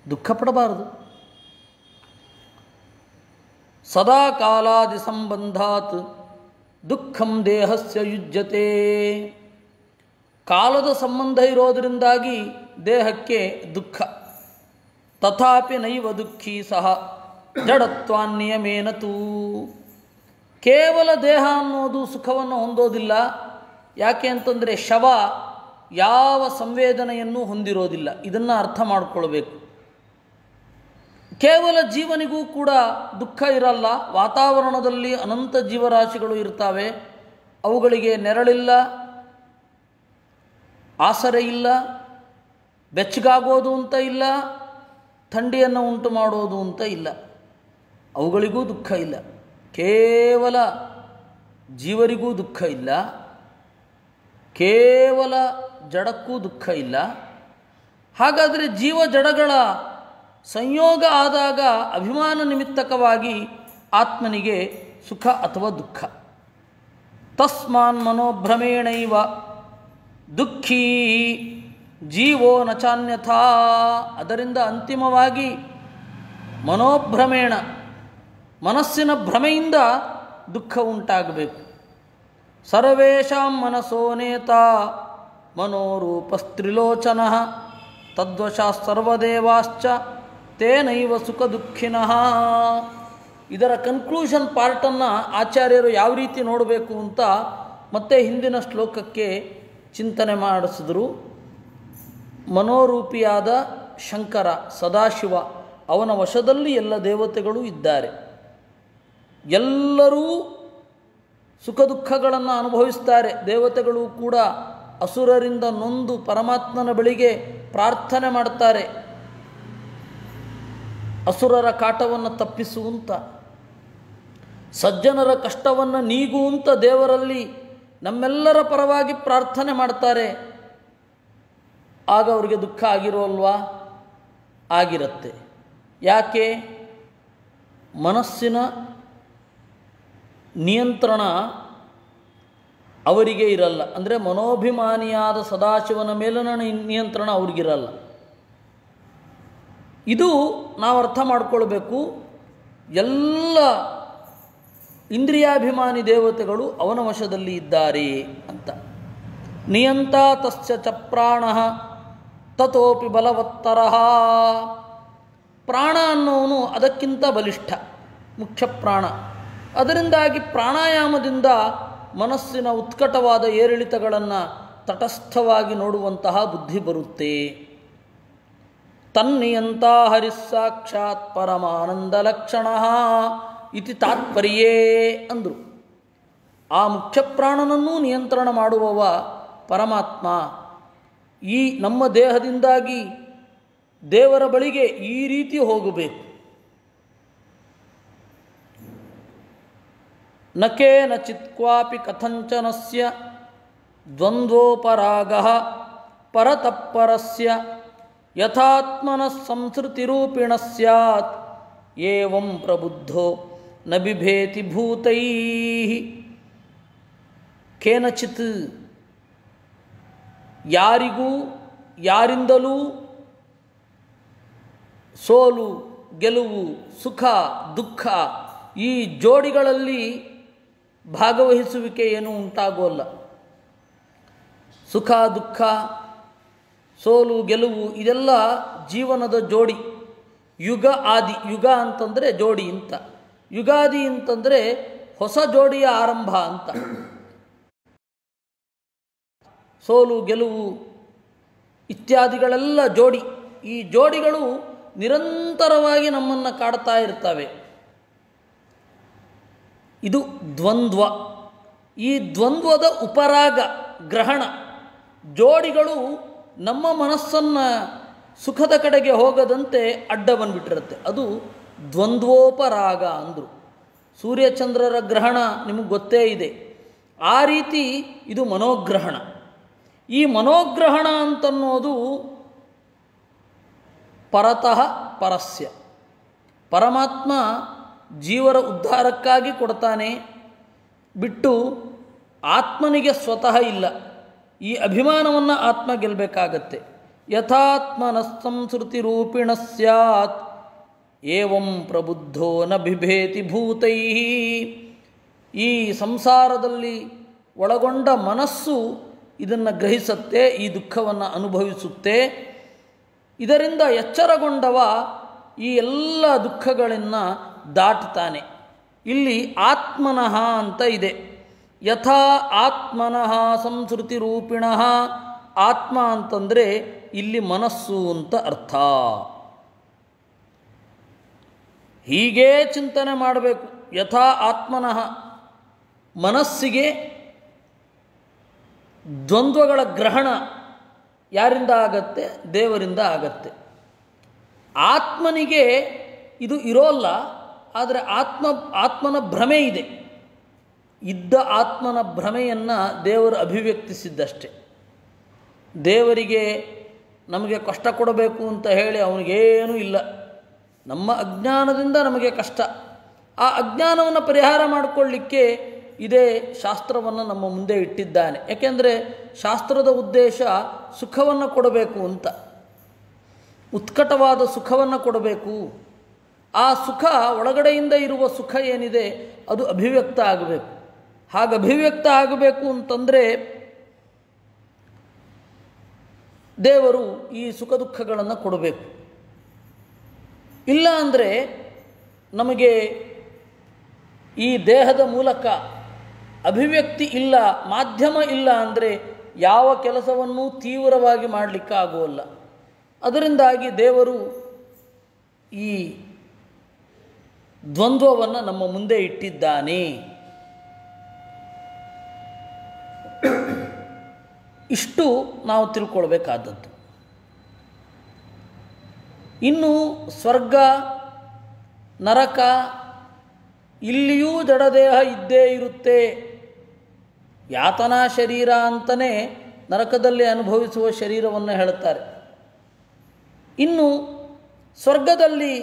ದುಃಖ ಪಡಬಾರದು. ಸದಾ ಕಾಲಾದಿ ಸಂಬಂಧಾತ್ ದುಃಖಂ ದೇಹಸ್ಯ ಯುಜ್ಯತೆ. ಕಾಲದ ಸಂಬಂಧ ಇರೋದರಿಂದಾಗಿ ದೇಹಕ್ಕೆ ದುಃಖ. ತಥಾಪಿ ನೈವ ದುಃಖಿ ಸಹ ಜಡತ್ವಾನ್ನಿಯಮೇನತೂ. ಕೇವಲ ದೇಹ ಅನ್ನೋದು ಸುಖವನ್ನು ಹೊಂದೋದಿಲ್ಲ. ಯಾಕೆ ಅಂತಂದರೆ ಶವ ಯಾವ ಸಂವೇದನೆಯನ್ನು ಹೊಂದಿರೋದಿಲ್ಲ. ಇದನ್ನು ಅರ್ಥ ಮಾಡಿಕೊಳ್ಬೇಕು. ಕೇವಲ ಜೀವನಿಗೂ ಕೂಡ ದುಃಖ ಇರಲ್ಲ. ವಾತಾವರಣದಲ್ಲಿ ಅನಂತ ಜೀವರಾಶಿಗಳು ಇರ್ತವೆ, ಅವುಗಳಿಗೆ ನೆರಳಿಲ್ಲ, ಆಸರೆ ಇಲ್ಲ, ಬೆಚ್ಚಗಾಗೋದು ಅಂತ ಇಲ್ಲ, ಥಂಡಿಯನ್ನು ಉಂಟು ಮಾಡೋದು ಅಂತ ಇಲ್ಲ. ಅವುಗಳಿಗೂ ದುಃಖ ಇಲ್ಲ. ಕೇವಲ ಜೀವರಿಗೂ ದುಃಖ ಇಲ್ಲ, ಕೇವಲ ಜಡಕ್ಕೂ ದುಃಖ ಇಲ್ಲ. ಹಾಗಾದರೆ ಜೀವ ಜಡಗಳ ಸಂಯೋಗ ಆದಾಗ ಅಭಿಮಾನ ನಿಮಿತ್ತಕವಾಗಿ ಆತ್ಮನಿಗೆ ಸುಖ ಅಥವಾ ದುಃಖ. ತಸ್ಮಾನ್ ಮನೋಭ್ರಮೇಣೈವ ದುಃಖೀ ಜೀವೋ ನಚಾನ್ಯಥಾ. ಅದರಿಂದ ಅಂತಿಮವಾಗಿ ಮನೋಭ್ರಮೇಣ, ಮನಸ್ಸಿನ ಭ್ರಮೆಯಿಂದ ದುಃಖ ಉಂಟಾಗಬೇಕು. ಸರ್ವೇಷಾಂ ಮನಸೋ ನೇತಾ ಮನೋರೂಪಸ್ತ್ರಿಲೋಚನಃ ತದ್ವಶಾಃ ಸರ್ವದೇವಾಶ್ಚ ತೇನೈವ ಸುಖ ದುಃಖಿನಃ. ಇದರ ಕನ್ಕ್ಲೂಷನ್ ಪಾರ್ಟನ್ನು ಆಚಾರ್ಯರು ಯಾವ ರೀತಿ ನೋಡಬೇಕು ಅಂತ ಮತ್ತೆ ಹಿಂದಿನ ಶ್ಲೋಕಕ್ಕೆ ಚಿಂತನೆ ಮಾಡಿಸಿದ್ರು. ಮನೋರೂಪಿಯಾದ ಶಂಕರ ಸದಾಶಿವ, ಅವನ ವಶದಲ್ಲಿ ಎಲ್ಲ ದೇವತೆಗಳು ಇದ್ದಾರೆ. ಎಲ್ಲರೂ ಸುಖ ದುಃಖಗಳನ್ನು ಅನುಭವಿಸ್ತಾರೆ. ದೇವತೆಗಳು ಕೂಡ ಅಸುರರಿಂದ ನೊಂದು ಪರಮಾತ್ಮನ ಬಳಿಗೆ ಪ್ರಾರ್ಥನೆ ಮಾಡ್ತಾರೆ, ಅಸುರರ ಕಾಟವನ್ನು ತಪ್ಪಿಸುವಂತ, ಸಜ್ಜನರ ಕಷ್ಟವನ್ನು ನೀಗುವಂತ ದೇವರಲ್ಲಿ ನಮ್ಮೆಲ್ಲರ ಪರವಾಗಿ ಪ್ರಾರ್ಥನೆ ಮಾಡ್ತಾರೆ. ಆಗ ಅವರಿಗೆ ದುಃಖ ಆಗಿರೋಲ್ವಾ? ಆಗಿರುತ್ತೆ. ಯಾಕೆ? ಮನಸ್ಸಿನ ನಿಯಂತ್ರಣ ಅವರಿಗೆ ಇರಲ್ಲ. ಅಂದರೆ ಮನೋಭಿಮಾನಿಯಾದ ಸದಾಶಿವನ ಮೇಲಿನ ನಿಯಂತ್ರಣ ಅವ್ರಿಗಿರಲ್ಲ. ಇದು ನಾವು ಅರ್ಥ ಮಾಡಿಕೊಳ್ಬೇಕು. ಎಲ್ಲ ಇಂದ್ರಿಯಾಭಿಮಾನಿ ದೇವತೆಗಳು ಅವನ ವಶದಲ್ಲಿ ಇದ್ದಾರೆ ಅಂತ. ನಿಯಂತ ತಸ್ಯ ಚ ಪ್ರಾಣಃ ತತೋಪಿ ಬಲವತ್ತರಃ. ಪ್ರಾಣ ಅನ್ನೋನು ಅದಕ್ಕಿಂತ ಬಲಿಷ್ಠ, ಮುಖ್ಯ ಪ್ರಾಣ. ಅದರಿಂದಾಗಿ ಪ್ರಾಣಾಯಾಮದಿಂದ ಮನಸ್ಸಿನ ಉತ್ಕಟವಾದ ಏರಿಳಿತಗಳನ್ನು ತಟಸ್ಥವಾಗಿ ನೋಡುವಂತಹ ಬುದ್ಧಿ ಬರುತ್ತೆ. ತನ್ನಿಯಂತ ಹರಿಸ್ಸಾಕ್ಷಾತ್ ಪರಮಾನಂದ ಲಕ್ಷಣ ಇತಿ ತಾತ್ಪರ್ಯೇ ಅಂದರು. ಆ ಮುಖ್ಯ ಪ್ರಾಣನನ್ನೂ ನಿಯಂತ್ರಣ ಮಾಡುವವ ಪರಮಾತ್ಮ. ಈ ನಮ್ಮ ದೇಹದಿಂದಾಗಿ ದೇವರ ಬಳಿಗೆ ಈ ರೀತಿ ಹೋಗಬೇಕು. ನಕೇನಚಿತ್ ಕ್ವಾಪಿ ಕಥಂಚನಸ್ಯ ದ್ವಂದ್ವೋಪರಾಗಃ ಪರತಃಪರಸ್ಯ ಯಥಾತ್ಮನಃ ಸಂಸೃತಿರೂಪಿಣಃ ಸ್ಯಾತ್ ಏವಂ ಪ್ರಬುದ್ಧೋ ನ ಬಿಭೇತಿ ಭೂತೈಃ. ಕೇನಚಿತ್ ಯಾರಿಗೂ ಯಾರಿಂದಲೂ ಸೋಲು ಗೆಲುವು ಸುಖ ದುಃಖ ಈ ಜೋಡಿಗಳಲ್ಲಿ ಭಾಗವಹಿಸುವಿಕೆ ಏನೂ ಉಂಟಾಗೋಲ್ಲ. ಸುಖ ದುಃಖ ಸೋಲು ಗೆಲುವು ಇದೆಲ್ಲ ಜೀವನದ ಜೋಡಿ. ಯುಗ ಆದಿ, ಯುಗ ಅಂತಂದರೆ ಜೋಡಿ ಅಂತ, ಯುಗಾದಿ ಅಂತಂದರೆ ಹೊಸ ಜೋಡಿಯ ಆರಂಭ ಅಂತ. ಸೋಲು ಗೆಲುವು ಇತ್ಯಾದಿಗಳೆಲ್ಲ ಜೋಡಿ. ಈ ಜೋಡಿಗಳು ನಿರಂತರವಾಗಿ ನಮ್ಮನ್ನು ಕಾಡ್ತಾ ಇರ್ತವೆ. ಇದು ದ್ವಂದ್ವ. ಈ ದ್ವಂದ್ವದ ಉಪರಾಗ ಗ್ರಹಣ. ಜೋಡಿಗಳು ನಮ್ಮ ಮನಸ್ಸನ್ನು ಸುಖದ ಕಡೆಗೆ ಹೋಗದಂತೆ ಅಡ್ಡ ಬಂದುಬಿಟ್ಟಿರುತ್ತೆ. ಅದು ದ್ವಂದ್ವೋಪರಾಗ ಅಂದರು. ಸೂರ್ಯಚಂದ್ರರ ಗ್ರಹಣ ನಿಮಗೆ ಗೊತ್ತೇ ಇದೆ. ಆ ರೀತಿ ಇದು ಮನೋಗ್ರಹಣ. ಈ ಮನೋಗ್ರಹಣ ಅಂತನ್ನೋದು ಪರತಃ ಪರಸ್ಯ. ಪರಮಾತ್ಮ ಜೀವರ ಉದ್ಧಾರಕ್ಕಾಗಿ ಕೊಡ್ತಾನೆ ಬಿಟ್ಟು ಆತ್ಮನಿಗೆ ಸ್ವತಃ ಇಲ್ಲ. ಈ ಅಭಿಮಾನವನ್ನು ಆತ್ಮ ಗೆಲ್ಲಬೇಕಾಗತ್ತೆ. ಯಥಾತ್ಮನಃ ಸಂಸೃತಿರೂಪಿಣಃ ಸ್ಯಾತ್ ಏವಂ ಪ್ರಬುದ್ಧೋ ನ ಬಿಭೇತಿ ಭೂತೈಃ. ಈ ಸಂಸಾರದಲ್ಲಿ ಒಳಗೊಂಡ ಮನಸ್ಸು ಇದನ್ನು ಗ್ರಹಿಸುತ್ತೆ, ಈ ದುಃಖವನ್ನು ಅನುಭವಿಸುತ್ತೆ. ಇದರಿಂದ ಎಚ್ಚರಗೊಂಡವ ಈ ಎಲ್ಲ ದುಃಖಗಳನ್ನು ದಾಟ್ತಾನೆ. ಇಲ್ಲಿ ಆತ್ಮನಃ ಅಂತ ಇದೆ. ಯಥಾ ಆತ್ಮನಃ ಸಂಸೃತಿರೂಪಿಣಃ. ಆತ್ಮ ಅಂತಂದರೆ ಇಲ್ಲಿ ಮನಸ್ಸು ಅಂತ ಅರ್ಥ. ಹೀಗೇ ಚಿಂತನೆ ಮಾಡಬೇಕು. ಯಥಾ ಆತ್ಮನಃ, ಮನಸ್ಸಿಗೆ ದ್ವಂದ್ವಗಳ ಗ್ರಹಣ ಯಾರಿಂದ ಆಗತ್ತೆ? ದೇವರಿಂದ ಆಗತ್ತೆ. ಆತ್ಮನಿಗೆ ಇದು ಇರೋಲ್ಲ, ಆದರೆ ಆತ್ಮನ ಭ್ರಮೆ ಇದೆ. ಇದ್ದ ಆತ್ಮನ ಭ್ರಮೆಯನ್ನು ದೇವರು ಅಭಿವ್ಯಕ್ತಿಸಿದ್ದಷ್ಟೆ. ದೇವರಿಗೆ ನಮಗೆ ಕಷ್ಟ ಕೊಡಬೇಕು ಅಂತ ಹೇಳಿ ಅವನಿಗೇನೂ ಇಲ್ಲ. ನಮ್ಮ ಅಜ್ಞಾನದಿಂದ ನಮಗೆ ಕಷ್ಟ. ಆ ಅಜ್ಞಾನವನ್ನು ಪರಿಹಾರ ಮಾಡಿಕೊಳ್ಳಿಕ್ಕೆ ಇದೇ ಶಾಸ್ತ್ರವನ್ನು ನಮ್ಮ ಮುಂದೆ ಇಟ್ಟಿದ್ದಾನೆ. ಯಾಕೆಂದರೆ ಶಾಸ್ತ್ರದ ಉದ್ದೇಶ ಸುಖವನ್ನು ಕೊಡಬೇಕು ಅಂತ, ಉತ್ಕಟವಾದ ಸುಖವನ್ನು ಕೊಡಬೇಕು. ಆ ಸುಖ ಒಳಗಡೆಯಿಂದ ಇರುವ ಸುಖ ಏನಿದೆ ಅದು ಅಭಿವ್ಯಕ್ತ ಆಗಬೇಕು. ಹಾಗೆ ಅಭಿವ್ಯಕ್ತ ಆಗಬೇಕು ಅಂತಂದರೆ ದೇವರು ಈ ಸುಖ ದುಃಖಗಳನ್ನು ಕೊಡಬೇಕು. ಇಲ್ಲ ಅಂದರೆ ನಮಗೆ ಈ ದೇಹದ ಮೂಲಕ ಅಭಿವ್ಯಕ್ತಿ ಇಲ್ಲ, ಮಾಧ್ಯಮ ಇಲ್ಲ ಅಂದರೆ ಯಾವ ಕೆಲಸವನ್ನೂ ತೀವ್ರವಾಗಿ ಮಾಡಲಿಕ್ಕೆ ಆಗುವಲ್ಲ. ಅದರಿಂದಾಗಿ ದೇವರು ಈ ದ್ವಂದ್ವವನ್ನು ನಮ್ಮ ಮುಂದೆ ಇಟ್ಟಿದ್ದಾನೆ. ಇಷ್ಟು ನಾವು ತಿಳ್ಕೊಳ್ಬೇಕಾದದ್ದು. ಇನ್ನು ಸ್ವರ್ಗ ನರಕ ಇಲ್ಲಿಯೂ ಜಡದೇಹ ಇದ್ದೇ ಇರುತ್ತೆ. ಯಾತನಾ ಶರೀರ ಅಂತಲೇ ನರಕದಲ್ಲಿ ಅನುಭವಿಸುವ ಶರೀರವನ್ನು ಹೇಳುತ್ತಾರೆ. ಇನ್ನು ಸ್ವರ್ಗದಲ್ಲಿ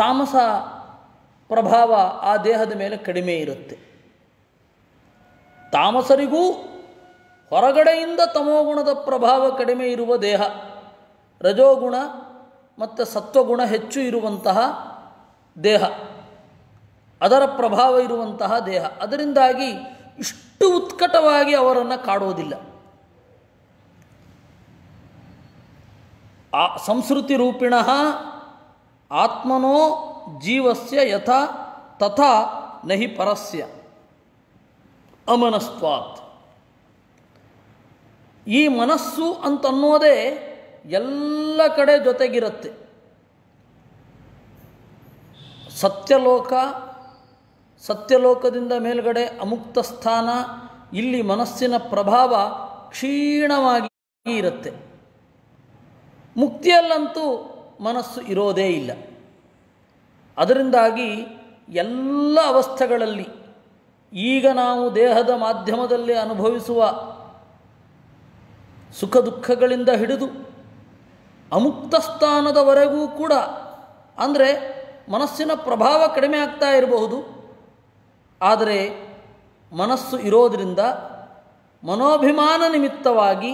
ತಾಮಸ ಪ್ರಭಾವ ಆ ದೇಹದ ಮೇಲೆ ಕಡಿಮೆ ಇರುತ್ತೆ. ತಾಮಸರಿಗೂ ಹೊರಗಡೆಯಿಂದ ತಮೋಗುಣದ ಪ್ರಭಾವ ಕಡಿಮೆ ಇರುವ ದೇಹ, ರಜೋಗುಣ ಮತ್ತು ಸತ್ವಗುಣ ಹೆಚ್ಚು ಇರುವಂತಹ ದೇಹ, ಅದರ ಪ್ರಭಾವ ಇರುವಂತಹ ದೇಹ. ಅದರಿಂದಾಗಿ ಇಷ್ಟು ಉತ್ಕಟವಾಗಿ ಅವರನ್ನು ಕಾಡೋದಿಲ್ಲ. ಆ ಸಂಸ್ಕೃತಿ ರೂಪಿಣಃ ಆತ್ಮನೋ ಜೀವಸ್ಯ ಯಥಾ ತಥಾ ನಹಿ ಪರಸ್ಯ ಅಮನಸ್ತ್ವಾತ್. ಈ ಮನಸ್ಸು ಅಂತನ್ನೋದೇ ಎಲ್ಲ ಕಡೆ ಜೊತೆಗಿರುತ್ತೆ. ಸತ್ಯಲೋಕ, ಸತ್ಯಲೋಕದಿಂದ ಮೇಲ್ಗಡೆ ಅಮುಕ್ತ ಸ್ಥಾನ, ಇಲ್ಲಿ ಮನಸ್ಸಿನ ಪ್ರಭಾವ ಕ್ಷೀಣವಾಗಿ ಇರುತ್ತೆ. ಮುಕ್ತಿಯಲ್ಲಂತೂ ಮನಸ್ಸು ಇರೋದೇ ಇಲ್ಲ. ಅದರಿಂದಾಗಿ ಎಲ್ಲ ಅವಸ್ಥೆಗಳಲ್ಲಿ ಈಗ ನಾವು ದೇಹದ ಮಾಧ್ಯಮದಲ್ಲಿ ಅನುಭವಿಸುವ ಸುಖ ದುಃಖಗಳಿಂದ ಹಿಡಿದು ಅಮುಕ್ತ ಸ್ಥಾನದವರೆಗೂ ಕೂಡ, ಅಂದರೆ ಮನಸ್ಸಿನ ಪ್ರಭಾವ ಕಡಿಮೆ ಆಗ್ತಾ ಇರಬಹುದು, ಆದರೆ ಮನಸ್ಸು ಇರೋದರಿಂದ ಮನೋಭಿಮಾನ ನಿಮಿತ್ತವಾಗಿ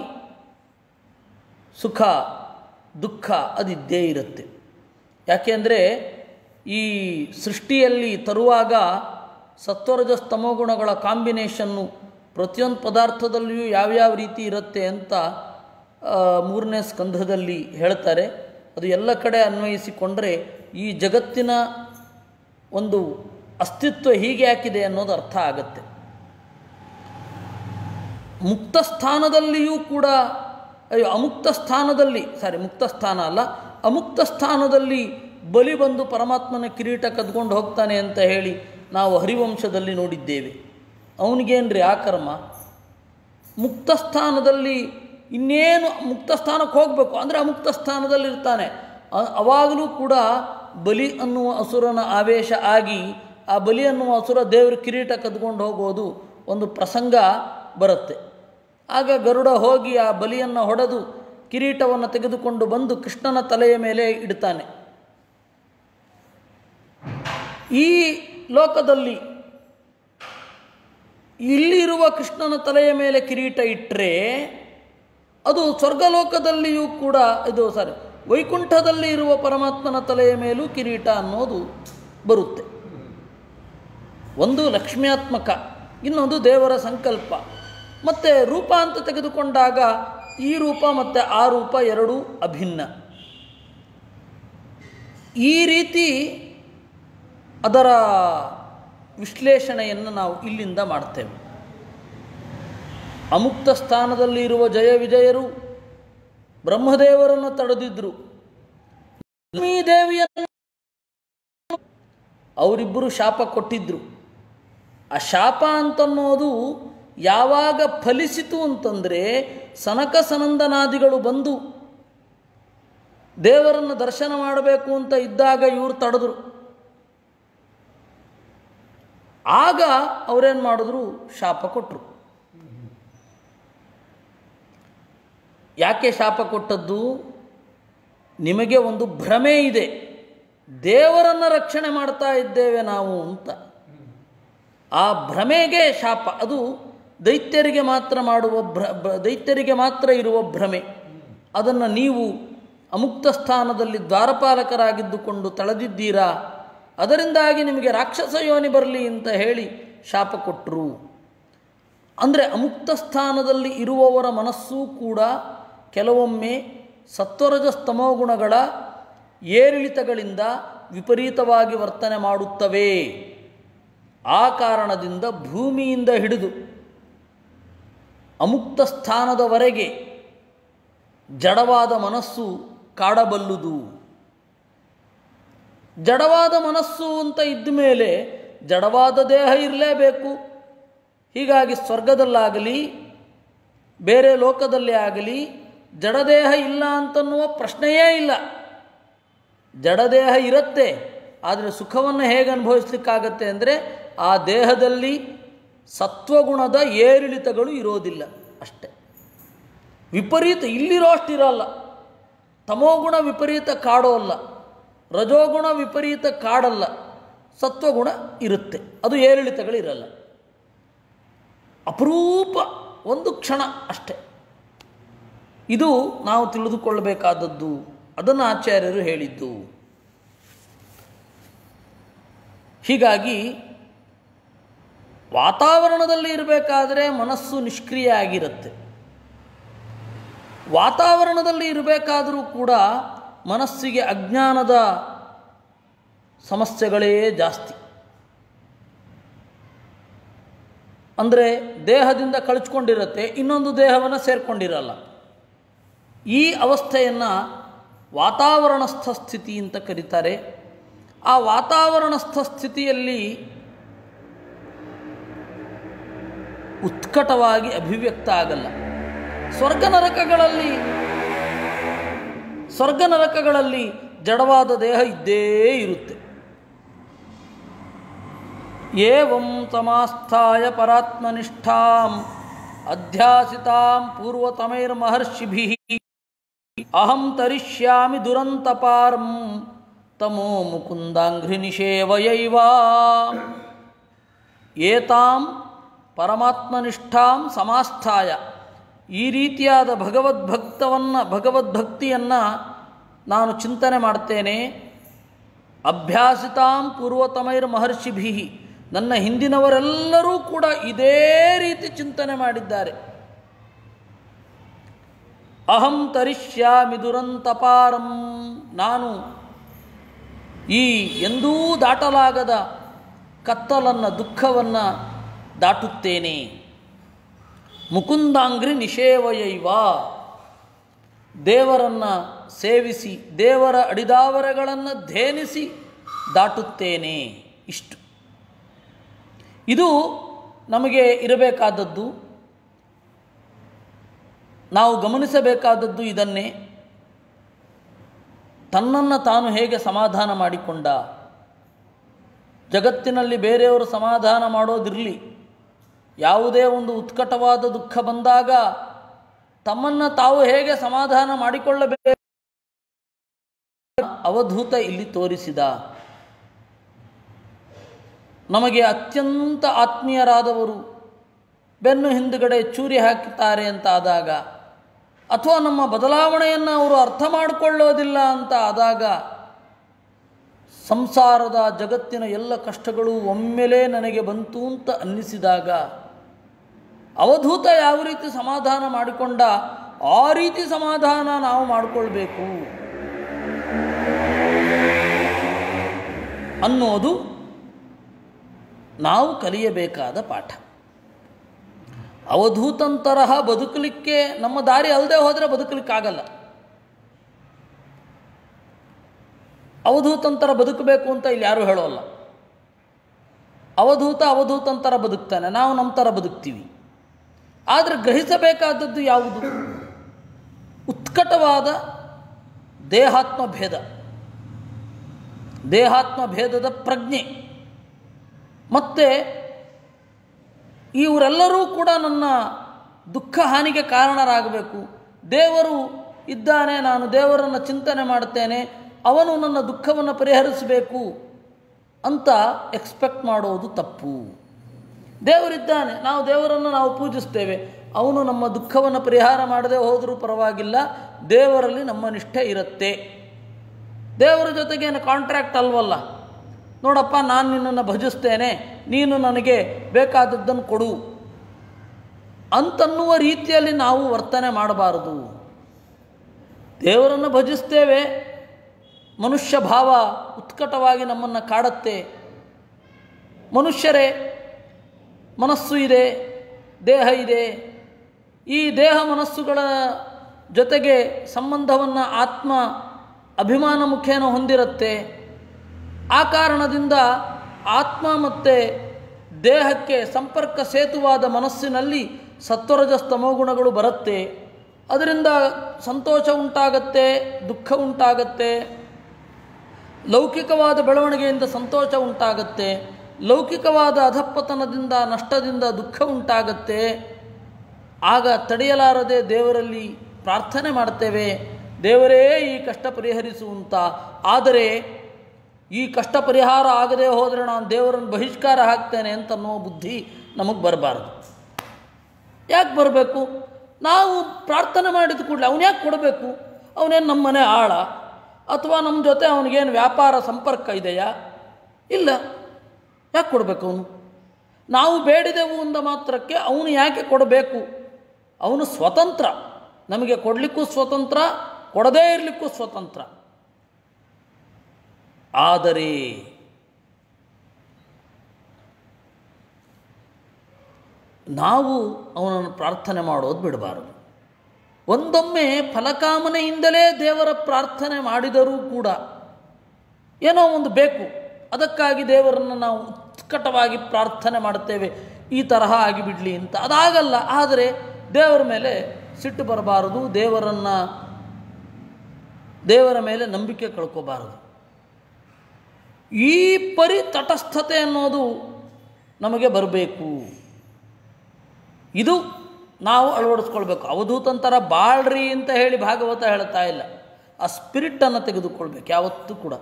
ಸುಖ ದುಃಖ ಅದಿದ್ದೇ ಇರುತ್ತೆ. ಯಾಕೆಂದರೆ ಈ ಸೃಷ್ಟಿಯಲ್ಲಿ ತರುವಾಗ ಸತ್ವರಜಸ್ತಮೋಗುಣಗಳ ಕಾಂಬಿನೇಷನ್ನು ಪ್ರತಿಯೊಂದು ಪದಾರ್ಥದಲ್ಲಿಯೂ ಯಾವ್ಯಾವ ರೀತಿ ಇರುತ್ತೆ ಅಂತ 3ನೇ ಸ್ಕಂಧದಲ್ಲಿ ಹೇಳ್ತಾರೆ. ಅದು ಎಲ್ಲ ಕಡೆ ಅನ್ವಯಿಸಿಕೊಂಡರೆ ಈ ಜಗತ್ತಿನ ಒಂದು ಅಸ್ತಿತ್ವ ಹೀಗೆ ಯಾಕಿದೆ ಅನ್ನೋದು ಅರ್ಥ ಆಗುತ್ತೆ. ಮುಕ್ತ ಸ್ಥಾನದಲ್ಲಿಯೂ ಕೂಡ ಮುಕ್ತ ಸ್ಥಾನದಲ್ಲಿ ಬಲಿ ಬಂದು ಪರಮಾತ್ಮನ ಕಿರೀಟ ಕದ್ಕೊಂಡು ಹೋಗ್ತಾನೆ ಅಂತ ಹೇಳಿ ನಾವು ಹರಿವಂಶದಲ್ಲಿ ನೋಡಿದ್ದೇವೆ. ಅವನಿಗೇನ್ರಿ ಆ ಕರ್ಮ? ಮುಕ್ತ ಸ್ಥಾನದಲ್ಲಿ ಇನ್ನೇನು ಮುಕ್ತ ಸ್ಥಾನಕ್ಕೆ ಹೋಗಬೇಕು ಅಂದರೆ ಅಮುಕ್ತ ಸ್ಥಾನದಲ್ಲಿರ್ತಾನೆ. ಅವಾಗಲೂ ಕೂಡ ಬಲಿ ಅನ್ನುವ ಅಸುರನ ಆವೇಶ ಆಗಿ ಆ ಬಲಿ ಅನ್ನುವ ಅಸುರ ದೇವರ ಕಿರೀಟ ಕದ್ಕೊಂಡು ಹೋಗೋದು ಒಂದು ಪ್ರಸಂಗ ಬರುತ್ತೆ. ಆಗ ಗರುಡ ಹೋಗಿ ಆ ಬಲಿಯನ್ನು ಹೊಡೆದು ಕಿರೀಟವನ್ನು ತೆಗೆದುಕೊಂಡು ಬಂದು ಕೃಷ್ಣನ ತಲೆಯ ಮೇಲೆ ಇಡ್ತಾನೆ. ಈ ಲೋಕದಲ್ಲಿ ಇಲ್ಲಿರುವ ಕೃಷ್ಣನ ತಲೆಯ ಮೇಲೆ ಕಿರೀಟ ಇಟ್ಟರೆ ಅದು ಸ್ವರ್ಗಲೋಕದಲ್ಲಿಯೂ ಕೂಡ ವೈಕುಂಠದಲ್ಲಿ ಇರುವ ಪರಮಾತ್ಮನ ತಲೆಯ ಮೇಲೂ ಕಿರೀಟ ಅನ್ನೋದು ಬರುತ್ತೆ. ಒಂದು ಲಕ್ಷ್ಮ್ಯಾತ್ಮಕ, ಇನ್ನೊಂದು ದೇವರ ಸಂಕಲ್ಪ. ಮತ್ತು ರೂಪ ಅಂತ ತೆಗೆದುಕೊಂಡಾಗ ಈ ರೂಪ ಮತ್ತು ಆ ರೂಪ ಎರಡೂ ಅಭಿನ್ನ. ಈ ರೀತಿ ಅದರ ವಿಶ್ಲೇಷಣೆಯನ್ನು ನಾವು ಇಲ್ಲಿಂದ ಮಾಡ್ತೇವೆ. ಅಮುಕ್ತ ಸ್ಥಾನದಲ್ಲಿ ಇರುವ ಜಯ ವಿಜಯರು ಬ್ರಹ್ಮದೇವರನ್ನು ತಡೆದಿದ್ದರು. ಲಕ್ಷ್ಮೀ ದೇವಿಯನ್ನು ಅವರಿಬ್ಬರು ಶಾಪ ಕೊಟ್ಟಿದ್ದರು. ಆ ಶಾಪ ಅಂತನ್ನೋದು ಯಾವಾಗ ಫಲಿಸಿತು ಅಂತಂದರೆ ಸನಕ ಸನಂದನಾದಿಗಳು ಬಂದು ದೇವರನ್ನು ದರ್ಶನ ಮಾಡಬೇಕು ಅಂತ ಇದ್ದಾಗ ಇವರು ತಡೆದರು. ಆಗ ಅವರೇನು ಮಾಡಿದ್ರು? ಶಾಪ ಕೊಟ್ಟರು. ಯಾಕೆ ಶಾಪ ಕೊಟ್ಟದ್ದು? ನಿಮಗೆ ಒಂದು ಭ್ರಮೆ ಇದೆ, ದೇವರನ್ನು ರಕ್ಷಣೆ ಮಾಡ್ತಾ ಇದ್ದೇವೆ ನಾವು ಅಂತ. ಆ ಭ್ರಮೆಗೆ ಶಾಪ. ಅದು ದೈತ್ಯರಿಗೆ ಮಾತ್ರ ಇರುವ ಭ್ರಮೆ. ಅದನ್ನು ನೀವು ಅಮುಕ್ತ ಸ್ಥಾನದಲ್ಲಿ ದ್ವಾರಪಾಲಕರಾಗಿದ್ದುಕೊಂಡು ತಳೆದಿದ್ದೀರಾ, ಅದರಿಂದಾಗಿ ನಿಮಗೆ ರಾಕ್ಷಸ ಯೋನಿ ಬರಲಿ ಅಂತ ಹೇಳಿ ಶಾಪ ಕೊಟ್ಟರು. ಅಂದರೆ ಅಮುಕ್ತ ಸ್ಥಾನದಲ್ಲಿ ಇರುವವರ ಮನಸ್ಸೂ ಕೂಡ ಕೆಲವೊಮ್ಮೆ ಸತ್ವರಜಸ್ತಮೋಗುಣಗಳ ಏರಿಳಿತಗಳಿಂದ ವಿಪರೀತವಾಗಿ ವರ್ತನೆ ಮಾಡುತ್ತವೆ. ಆ ಕಾರಣದಿಂದ ಭೂಮಿಯಿಂದ ಹಿಡಿದು ಅಮುಕ್ತ ಸ್ಥಾನದವರೆಗೆ ಜಡವಾದ ಮನಸ್ಸು ಕಾಡಬಲ್ಲುದು. ಜಡವಾದ ಮನಸ್ಸು ಅಂತ ಇದ್ದ ಮೇಲೆ ಜಡವಾದ ದೇಹ ಇರಲೇಬೇಕು. ಹೀಗಾಗಿ ಸ್ವರ್ಗದಲ್ಲಾಗಲಿ ಬೇರೆ ಲೋಕದಲ್ಲೇ ಆಗಲಿ ಜಡದೇಹ ಇಲ್ಲ ಅಂತನ್ನುವ ಪ್ರಶ್ನೆಯೇ ಇಲ್ಲ. ಜಡದೇಹ ಇರುತ್ತೆ, ಆದರೆ ಸುಖವನ್ನು ಹೇಗೆ ಅನುಭವಿಸ್ಲಿಕ್ಕಾಗತ್ತೆ ಅಂದರೆ ಆ ದೇಹದಲ್ಲಿ ಸತ್ವಗುಣದ ಏರಿಳಿತಗಳು ಇರೋದಿಲ್ಲ ಅಷ್ಟೆ. ವಿಪರೀತ ಇಲ್ಲಿರೋ ಅಷ್ಟಿರಲ್ಲ. ತಮೋಗುಣ ವಿಪರೀತ ಕಾಡೋಲ್ಲ, ರಜೋಗುಣ ವಿಪರೀತ ಕಾಡಲ್ಲ, ಸತ್ವಗುಣ ಇರುತ್ತೆ, ಅದು ಏರಿಳಿತಗಳಿರಲ್ಲ. ಅಪರೂಪ ಒಂದು ಕ್ಷಣ ಅಷ್ಟೆ. ಇದು ನಾವು ತಿಳಿದುಕೊಳ್ಳಬೇಕಾದದ್ದು. ಅದನ್ನು ಆಚಾರ್ಯರು ಹೇಳಿದ್ದು. ಹೀಗಾಗಿ ವಾತಾವರಣದಲ್ಲಿ ಇರಬೇಕಾದರೆ ಮನಸ್ಸು ನಿಷ್ಕ್ರಿಯ ಆಗಿರುತ್ತೆ. ವಾತಾವರಣದಲ್ಲಿ ಇರಬೇಕಾದರೂ ಕೂಡ ಮನಸ್ಸಿಗೆ ಅಜ್ಞಾನದ ಸಮಸ್ಯೆಗಳೇ ಜಾಸ್ತಿ. ಅಂದರೆ ದೇಹದಿಂದ ಕಳಚ್ಕೊಂಡಿರುತ್ತೆ, ಇನ್ನೊಂದು ದೇಹವನ್ನು ಸೇರಿಕೊಂಡಿರಲ್ಲ. ಈ ಅವಸ್ಥೆಯನ್ನು ವಾತಾವರಣಸ್ಥ ಸ್ಥಿತಿ ಅಂತ ಕರೀತಾರೆ. ಆ ವಾತಾವರಣಸ್ಥ ಸ್ಥಿತಿಯಲ್ಲಿ ಉತ್ಕಟವಾಗಿ ಅಭಿವ್ಯಕ್ತ ಆಗಲ್ಲ. ಸ್ವರ್ಗ ನರಕಗಳಲ್ಲಿ ಜಡವಾದ ದೇಹ ಇದ್ದೇ ಇರುತ್ತೆ. ಏವಂ ಸಮಾಸ್ಥಾಯ ಪರಾತ್ಮನಿಷ್ಠಾಂ ಅಧ್ಯಾಸಿತಾಂ ಪೂರ್ವತಮೈರ್ಮಹರ್ಷಿಭಿಃ ಅಹಂ ತರಿಷ್ಯಾಮಿ ದುರಂತಪಾರಂ ತಮೋ ಮುಕುಂದಾಂಘ್ರಿ ನಿಷೇವಯೈವ. ಏತಾಂ ಪರಮಾತ್ಮನಿಷ್ಠಾಂ ಸಮಾಸ್ಥಾಯ, ಈ ರೀತಿಯಾದ ಭಗವದ್ಭಕ್ತಿಯನ್ನು ನಾನು ಚಿಂತನೆ ಮಾಡ್ತೇನೆ. ಅಭ್ಯಾಸಿತಾಂ ಪೂರ್ವತಮೈರ್ ಮಹರ್ಷಿಭಿ, ನನ್ನ ಹಿಂದಿನವರೆಲ್ಲರೂ ಕೂಡ ಇದೇ ರೀತಿ ಚಿಂತನೆ ಮಾಡಿದ್ದಾರೆ. ಅಹಂ ತರಿಷ್ಯಾಮಿ ದುರಂತಪಾರಂ, ನಾನು ಈ ಎಂದೂ ದಾಟಲಾಗದ ಕತ್ತಲನ್ನು ದುಃಖವನ್ನು ದಾಟುತ್ತೇನೆ. ಮುಕುಂದಾಂಗ್ರಿ ನಿಷೇವಯೈವ, ದೇವರನ್ನು ಸೇವಿಸಿ ದೇವರ ಅಡಿದಾವರೆಗಳನ್ನು ಧೇನಿಸಿ ದಾಟುತ್ತೇನೆ. ಇಷ್ಟು ಇದು ನಮಗೆ ಇರಬೇಕಾದದ್ದು. ನಾವು ಗಮನಿಸಬೇಕಾದದ್ದು ಇದನ್ನೇ. ತನ್ನನ್ನು ತಾನು ಹೇಗೆ ಸಮಾಧಾನ ಮಾಡಿಕೊಂಡ. ಜಗತ್ತಿನಲ್ಲಿ ಬೇರೆಯವರು ಸಮಾಧಾನ ಮಾಡೋದಿರಲಿ, ಯಾವುದೇ ಒಂದು ಉತ್ಕಟವಾದ ದುಃಖ ಬಂದಾಗ ತಮ್ಮನ್ನು ತಾವು ಹೇಗೆ ಸಮಾಧಾನ ಮಾಡಿಕೊಳ್ಳಬೇಕು ಅವಧೂತ ಇಲ್ಲಿ ತೋರಿಸಿದ. ನಮಗೆ ಅತ್ಯಂತ ಆತ್ಮೀಯರಾದವರು ಬೆನ್ನು ಹಿಂದುಗಡೆ ಚೂರಿ ಹಾಕುತ್ತಾರೆ ಅಂತ ಆದಾಗ, ಅಥವಾ ನಮ್ಮ ಬದಲಾವಣೆಯನ್ನು ಅವರು ಅರ್ಥ ಮಾಡಿಕೊಳ್ಳೋದಿಲ್ಲ ಅಂತ ಆದಾಗ, ಸಂಸಾರದ ಜಗತ್ತಿನ ಎಲ್ಲ ಕಷ್ಟಗಳು ಒಮ್ಮೆಲೇ ನನಗೆ ಬಂತು ಅಂತ ಅನ್ನಿಸಿದಾಗ, ಅವಧೂತ ಯಾವ ರೀತಿ ಸಮಾಧಾನ ಮಾಡಿಕೊಂಡ ಆ ರೀತಿ ಸಮಾಧಾನ ನಾವು ಮಾಡಿಕೊಳ್ಬೇಕು ಅನ್ನೋದು ನಾವು ಕಲಿಯಬೇಕಾದ ಪಾಠ. ಅವಧೂತಂತರಹ ಬದುಕಲಿಕ್ಕೆ ನಮ್ಮ ದಾರಿ ಅಲ್ಲದೆ ಹೋದರೆ ಬದುಕಲಿಕ್ಕಾಗಲ್ಲ. ಅವಧೂತಂತರ ಬದುಕಬೇಕು ಅಂತ ಇಲ್ಲಿ ಯಾರೂ ಹೇಳೋಲ್ಲ. ಅವಧೂತಂತರ ಬದುಕ್ತಾನೆ, ನಾವು ನಮ್ಮ ಥರ ಬದುಕ್ತೀವಿ. ಆದರೆ ಗ್ರಹಿಸಬೇಕಾದದ್ದು ಯಾವುದು? ಉತ್ಕಟವಾದ ದೇಹಾತ್ಮ ಭೇದದ ಪ್ರಜ್ಞೆ. ಮತ್ತು ಇವರೆಲ್ಲರೂ ಕೂಡ ನನ್ನ ದುಃಖ ಹಾನಿಗೆ ಕಾರಣರಾಗಬೇಕು. ದೇವರು ಇದ್ದಾನೆ, ನಾನು ದೇವರನ್ನು ಚಿಂತನೆ ಮಾಡ್ತೇನೆ, ಅವನು ನನ್ನ ದುಃಖವನ್ನು ಪರಿಹರಿಸಬೇಕು ಅಂತ ಎಕ್ಸ್ಪೆಕ್ಟ್ ಮಾಡೋದು ತಪ್ಪು. ದೇವರಿದ್ದಾನೆ, ನಾವು ದೇವರನ್ನು ಪೂಜಿಸ್ತೇವೆ, ಅವನು ನಮ್ಮ ದುಃಖವನ್ನು ಪರಿಹಾರ ಮಾಡದೆ ಹೋದರೂ ಪರವಾಗಿಲ್ಲ, ದೇವರಲ್ಲಿ ನಮ್ಮ ನಿಷ್ಠೆ ಇರುತ್ತೆ. ದೇವರ ಜೊತೆಗೇನು ಕಾಂಟ್ರ್ಯಾಕ್ಟ್ ಅಲ್ವಲ್ಲ. ನೋಡಪ್ಪ, ನಾನು ನಿನ್ನನ್ನು ಭಜಿಸ್ತೇನೆ, ನೀನು ನನಗೆ ಬೇಕಾದದ್ದನ್ನು ಕೊಡು ಅಂತನ್ನುವ ರೀತಿಯಲ್ಲಿ ನಾವು ವರ್ತನೆ ಮಾಡಬಾರದು. ದೇವರನ್ನು ಭಜಿಸ್ತೇವೆ, ಮನುಷ್ಯ ಭಾವ ಉತ್ಕಟವಾಗಿ ನಮ್ಮನ್ನು ಕಾಡುತ್ತೆ. ಮನುಷ್ಯರೇ, ಮನಸ್ಸು ಇದೆ, ದೇಹ ಇದೆ. ಈ ದೇಹ ಮನಸ್ಸುಗಳ ಜೊತೆಗೆ ಸಂಬಂಧವನ್ನು ಆತ್ಮ ಅಭಿಮಾನ ಮುಖೇನ ಹೊಂದಿರುತ್ತೆ. ಆ ಕಾರಣದಿಂದ ಆತ್ಮ ಮತ್ತು ದೇಹಕ್ಕೆ ಸಂಪರ್ಕ ಸೇತುವಾದ ಮನಸ್ಸಿನಲ್ಲಿ ಸತ್ವರಜಸ್ತಮೋ ಗುಣಗಳು ಬರುತ್ತೆ. ಅದರಿಂದ ಸಂತೋಷ ಉಂಟಾಗತ್ತೆ, ದುಃಖ ಉಂಟಾಗತ್ತೆ. ಲೌಕಿಕವಾದ ಬೆಳವಣಿಗೆಯಿಂದ ಸಂತೋಷ ಉಂಟಾಗತ್ತೆ, ಲೌಕಿಕವಾದ ಅಧಪ್ಪತನದಿಂದ ನಷ್ಟದಿಂದ ದುಃಖ ಉಂಟಾಗತ್ತೆ. ಆಗ ತಡೆಯಲಾರದೆ ದೇವರಲ್ಲಿ ಪ್ರಾರ್ಥನೆ ಮಾಡ್ತೇವೆ, ದೇವರೇ ಈ ಕಷ್ಟ ಪರಿಹರಿಸು ಅಂತ. ಆದರೆ ಈ ಕಷ್ಟ ಪರಿಹಾರ ಆಗದೆ ಹೋದರೆ ನಾನು ದೇವರನ್ನು ಬಹಿಷ್ಕಾರ ಹಾಕ್ತೇನೆ ಅಂತನ್ನೋ ಬುದ್ಧಿ ನಮಗೆ ಬರಬಾರ್ದು. ಯಾಕೆ ಬರಬೇಕು? ನಾವು ಪ್ರಾರ್ಥನೆ ಮಾಡಿದ ಕೂಡಲೇ ಅವನು ಯಾಕೆ ಕೊಡಬೇಕು? ಅವನೇನು ನಮ್ಮ ಮನೆ ಆಳ ಅಥವಾ ನಮ್ಮ ಜೊತೆ ಅವನಿಗೇನು ವ್ಯಾಪಾರ ಸಂಪರ್ಕ ಇದೆಯಾ? ಇಲ್ಲ. ಯಾಕೆ ಕೊಡಬೇಕು ಅವನು? ನಾವು ಬೇಡಿದೆವು ಅಂದ ಮಾತ್ರಕ್ಕೆ ಅವನು ಯಾಕೆ ಕೊಡಬೇಕು? ಅವನು ಸ್ವತಂತ್ರ, ನಮಗೆ ಕೊಡಲಿಕ್ಕೂ ಸ್ವತಂತ್ರ, ಕೊಡದೇ ಇರಲಿಕ್ಕೂ ಸ್ವತಂತ್ರ. ಆದರೆ ನಾವು ಅವನನ್ನು ಪ್ರಾರ್ಥನೆ ಮಾಡೋದು ಬಿಡಬಾರದು. ಒಂದೊಮ್ಮೆ ಫಲಕಾಮನೆಯಿಂದಲೇ ದೇವರ ಪ್ರಾರ್ಥನೆ ಮಾಡಿದರೂ ಕೂಡ ಏನೋ ಒಂದು ಬೇಕು, ಅದಕ್ಕಾಗಿ ದೇವರನ್ನು ನಾವು ಉತ್ಕಟವಾಗಿ ಪ್ರಾರ್ಥನೆ ಮಾಡುತ್ತೇವೆ, ಈ ತರಹ ಆಗಿಬಿಡಲಿ ಅಂತ. ಅದಾಗಲ್ಲ. ಆದರೆ ದೇವರ ಮೇಲೆ ಸಿಟ್ಟು ಬರಬಾರದು, ದೇವರ ಮೇಲೆ ನಂಬಿಕೆ ಕಳ್ಕೋಬಾರದು. ಈ ತಟಸ್ಥತೆ ಅನ್ನೋದು ನಮಗೆ ಬರಬೇಕು. ಇದು ನಾವು ಅಳವಡಿಸ್ಕೊಳ್ಬೇಕು. ಅವಧೂತಂತರ ಬಾಳ್ರಿ ಅಂತ ಹೇಳಿ ಭಾಗವತ ಹೇಳ್ತಾ ಇಲ್ಲ. ಆ ಸ್ಪಿರಿಟನ್ನು ತೆಗೆದುಕೊಳ್ಬೇಕು ಯಾವತ್ತೂ ಕೂಡ.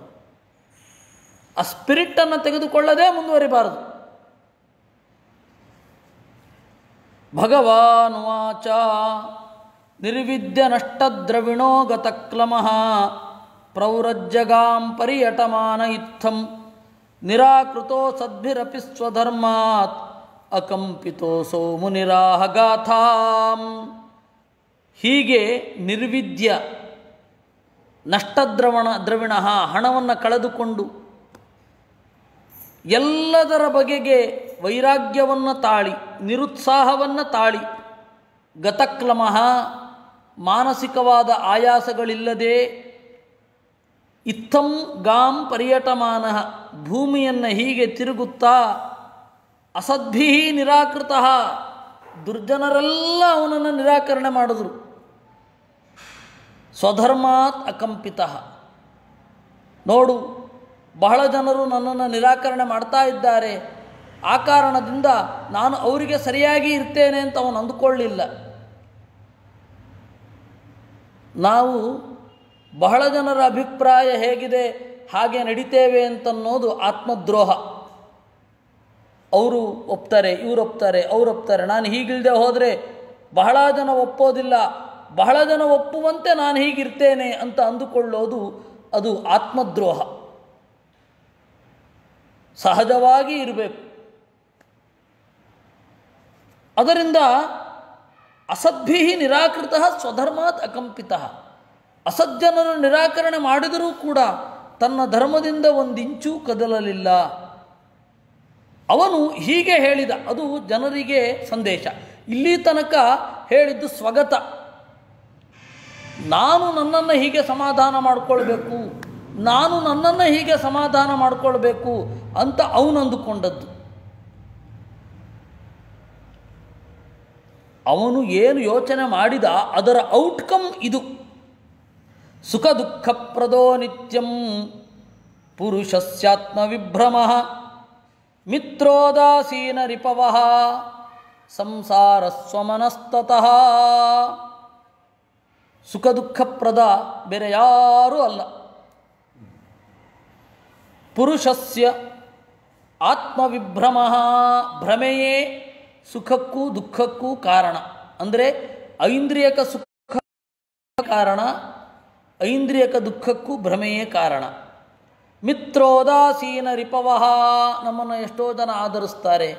ಆ ಸ್ಪಿರಿಟನ್ನು ತೆಗೆದುಕೊಳ್ಳದೆ ಮುಂದುವರಿಬಾರದು. ಭಗವಾನುವಾಚ ನಿರ್ವಿದ್ಯ ನಷ್ಟದ್ರವಿಣೋ ಗತಕ್ಲಮಃ ಪ್ರೌರಜ್ಜಗಾಂ ಪರ್ಯಟಮಾನ ಇತ್ತಂ ನಿರಾಕೃತೋ ಸದ್ಭಿರಪಿ ಸ್ವಧರ್ಮಾತ್ ಅಕಂಪಿತೋ ಸೋ ಮುನಿರಾಹಗಾಥಾಂ. ಹೀಗೆ ನಿರ್ವಿದ್ಯ ನಷ್ಟದ್ರವಿಣ ಹಣವನ್ನು ಕಳೆದುಕೊಂಡು ಎಲ್ಲದರ ಬಗೆಗೆ ವೈರಾಗ್ಯವನ್ನು ತಾಳಿ, ನಿರುತ್ಸಾಹವನ್ನು ತಾಳಿ, ಗತಕ್ಲಮಃ ಮಾನಸಿಕವಾದ ಆಯಾಸಗಳಿಲ್ಲದೆ, ಇತ್ತಂ ಗಾಂ ಪರ್ಯಟಮಾನ ಭೂಮಿಯನ್ನು ಹೀಗೆ ತಿರುಗುತ್ತಾ, ಅಸದ್ಭಿ ನಿರಾಕೃತ ದುರ್ಜನರೆಲ್ಲ ಅವನನ್ನು ನಿರಾಕರಣೆ ಮಾಡಿದ್ರು. ಸ್ವಧರ್ಮಾತ್ ಅಕಂಪಿತ, ನೋಡು ಬಹಳ ಜನರು ನನ್ನನ್ನು ನಿರಾಕರಣೆ ಮಾಡ್ತಾ ಇದ್ದಾರೆ, ಆ ಕಾರಣದಿಂದ ನಾನು ಅವರಿಗೆ ಸರಿಯಾಗಿ ಇರ್ತೇನೆ ಅಂತ ಅವನು ಅಂದುಕೊಳ್ಳಿಲ್ಲ. ನಾವು ಬಹಳ ಜನರ ಅಭಿಪ್ರಾಯ ಹೇಗಿದೆ ಹಾಗೆ ನಡಿತೇವೆ ಅಂತನ್ನೋದು ಆತ್ಮದ್ರೋಹ. ಅವರು ಒಪ್ತಾರೆ, ಇವರು ಒಪ್ತಾರೆ, ಅವರು ಒಪ್ತಾರೆ, ನಾನು ಹೀಗಿಲ್ಲದೆ ಹೋದರೆ ಬಹಳ ಜನ ಒಪ್ಪೋದಿಲ್ಲ, ಬಹಳ ಜನ ಒಪ್ಪುವಂತೆ ನಾನು ಹೀಗಿರ್ತೇನೆ ಅಂತ ಅಂದುಕೊಳ್ಳೋದು ಅದು ಆತ್ಮದ್ರೋಹ. ಸಹಜವಾಗಿ ಇರಬೇಕು. ಅದರಿಂದ ಅಸದ್ಭಿ ನಿರಾಕೃತ ಸ್ವಧರ್ಮಾತ್ ಅಕಂಪಿತ, ಅಸಜ್ಜನರು ನಿರಾಕರಣೆ ಮಾಡಿದರೂ ಕೂಡ ತನ್ನ ಧರ್ಮದಿಂದ ಒಂದಿಂಚೂ ಕದಲಲಿಲ್ಲ. ಅವನು ಹೀಗೆ ಹೇಳಿದ, ಅದು ಜನರಿಗೆ ಸಂದೇಶ. ಇಲ್ಲಿ ತನಕ ಹೇಳಿದ್ದು ಸ್ವಗತ, ನಾನು ನನ್ನನ್ನು ಹೀಗೆ ಸಮಾಧಾನ ಮಾಡಿಕೊಳ್ಬೇಕು, ನಾನು ನನ್ನನ್ನು ಹೀಗೆ ಸಮಾಧಾನ ಮಾಡಿಕೊಳ್ಬೇಕು ಅಂತ ಅವನು ಅಂದುಕೊಂಡದ್ದು. ಅವನು ಏನು ಯೋಚನೆ ಮಾಡಿದ ಅದರ ಔಟ್ಕಮ್ ಇದು. ಸುಖ ದುಃಖಪ್ರದೋ ನಿತ್ಯಂ ಪುರುಷಸ್ಯಾತ್ಮ ವಿಭ್ರಮ ಮಿತ್ರೋದಾಸೀನ ರಿಪವಃ ಸಂಸಾರ ಸ್ವಮನಸ್ತತಃ. ಸುಖ ದುಃಖಪ್ರದ ಬೇರೆ ಯಾರೂ ಅಲ್ಲ. ಪುರುಷಸ್ಯ ಆತ್ಮವಿಭ್ರಮ, ಭ್ರಮೆಯೇ ಸುಖಕ್ಕೂ ದುಃಖಕ್ಕೂ ಕಾರಣ. ಅಂದರೆ ಐಂದ್ರಿಯಕ ಸುಖ ಕಾರಣ, ಐಂದ್ರಿಯಕ ದುಃಖಕ್ಕೂ ಭ್ರಮೆಯೇ ಕಾರಣ. ಮಿತ್ರೋದಾಸೀನ ರಿಪವಹ, ನಮ್ಮನ್ನು ಎಷ್ಟೋ ಜನ ಆಧರಿಸ್ತಾರೆ,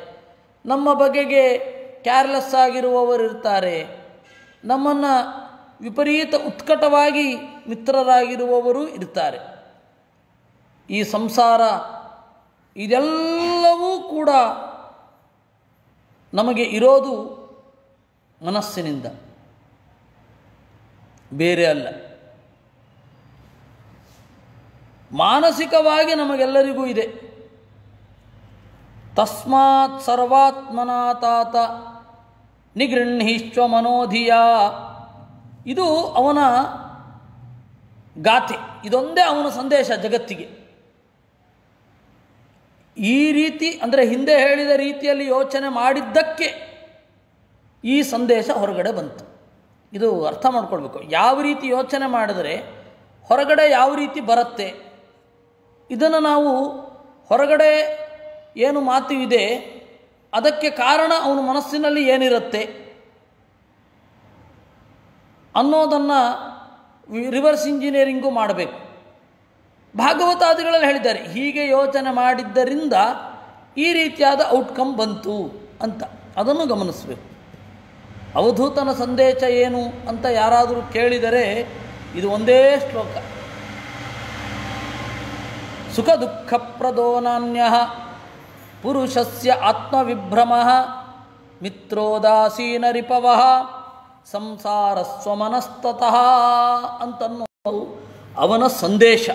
ನಮ್ಮ ಬಗೆಗೆ ಕೇರ್ಲೆಸ್ ಆಗಿರುವವರು ಇರ್ತಾರೆ, ನಮ್ಮನ್ನು ವಿಪರೀತ ಉತ್ಕಟವಾಗಿ ಮಿತ್ರರಾಗಿರುವವರು ಇರ್ತಾರೆ. ಈ ಸಂಸಾರ ಇದೆಲ್ಲವೂ ಕೂಡ ನಮಗೆ ಇರೋದು ಮನಸ್ಸಿನಿಂದ, ಬೇರೆ ಅಲ್ಲ. ಮಾನಸಿಕವಾಗಿ ನಮಗೆಲ್ಲರಿಗೂ ಇದೆ. ತಸ್ಮಾತ್ ಸರ್ವಾತ್ಮನಾತಾತ ನಿಗೃಹೀಶ್ವ ಮನೋಧಿಯ. ಇದು ಅವನ ಗಾಥೆ, ಇದೊಂದೇ ಅವನ ಸಂದೇಶ ಜಗತ್ತಿಗೆ. ಈ ರೀತಿ ಅಂದರೆ ಹಿಂದೆ ಹೇಳಿದ ರೀತಿಯಲ್ಲಿ ಯೋಚನೆ ಮಾಡಿದ್ದಕ್ಕೆ ಈ ಸಂದೇಶ ಹೊರಗಡೆ ಬಂತು. ಇದು ಅರ್ಥ ಮಾಡ್ಕೊಳ್ಬೇಕು. ಯಾವ ರೀತಿ ಯೋಚನೆ ಮಾಡಿದರೆ ಹೊರಗಡೆ ಯಾವ ರೀತಿ ಬರುತ್ತೆ, ಇದನ್ನು ನಾವು ಹೊರಗಡೆ ಏನು ಮಾತು ಇದೆ ಅದಕ್ಕೆ ಕಾರಣ ಅವನ ಮನಸ್ಸಿನಲ್ಲಿ ಏನಿರುತ್ತೆ ಅನ್ನೋದನ್ನು ರಿವರ್ಸ್ ಇಂಜಿನಿಯರಿಂಗು ಮಾಡಬೇಕು. ಭಾಗವತಾದಿಗಳಲ್ಲಿ ಹೇಳಿದ್ದಾರೆ, ಹೀಗೆ ಯೋಚನೆ ಮಾಡಿದ್ದರಿಂದ ಈ ರೀತಿಯಾದ ಔಟ್ಕಮ್ ಬಂತು ಅಂತ. ಅದನ್ನು ಗಮನಿಸಬೇಕು. ಅವಧೂತನ ಸಂದೇಶ ಏನು ಅಂತ ಯಾರಾದರೂ ಕೇಳಿದರೆ ಇದು ಒಂದೇ ಶ್ಲೋಕ. ಸುಖ ದುಃಖ ಪ್ರದೋ ನಾನ್ಯಃ ಪುರುಷಸ್ಯ ಆತ್ಮವಿಭ್ರಮಃ ಮಿತ್ರೋದಾಸೀನ ರಿಪವಃ ಸಂಸಾರಸ್ವಮನಸ್ತತಃ ಅಂತನ್ನೋದು ಅವನ ಸಂದೇಶ.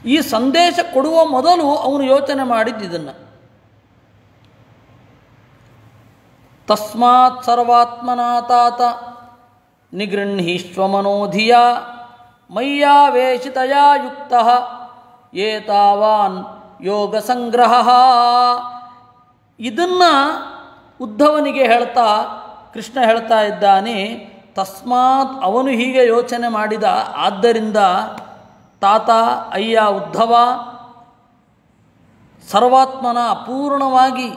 ಈ ಸಂದೇಶ ಕೊಡುವ ಮೊದಲು ಅವನು ಯೋಚನೆ ಮಾಡಿದ್ದಿದ್ದನ್ನು. ತಸ್ಮಾತ್ ಸರ್ವಾತ್ಮನಾತಾತ ನಿಗೃಹೀಶ್ವ ಮನೋಧಿಯ ಮಯ್ಯಾವೇಶಿತಯಾ ಯುಕ್ತಃ ಏತಾವಾನ್ ಯೋಗ ಸಂಗ್ರಹ. ಇದನ್ನು ಉದ್ಧವನಿಗೆ ಹೇಳ್ತಾ ಕೃಷ್ಣ ಹೇಳ್ತಾ ಇದ್ದಾನೆ, ತಸ್ಮಾತ್ ಅವನು ಹೀಗೆ ಯೋಚನೆ ಮಾಡಿದ, ಆದ್ದರಿಂದ ತಾತ ಅಯ್ಯ ಉದ್ಧವ, ಸರ್ವಾತ್ಮನ ಅಪೂರ್ಣವಾಗಿ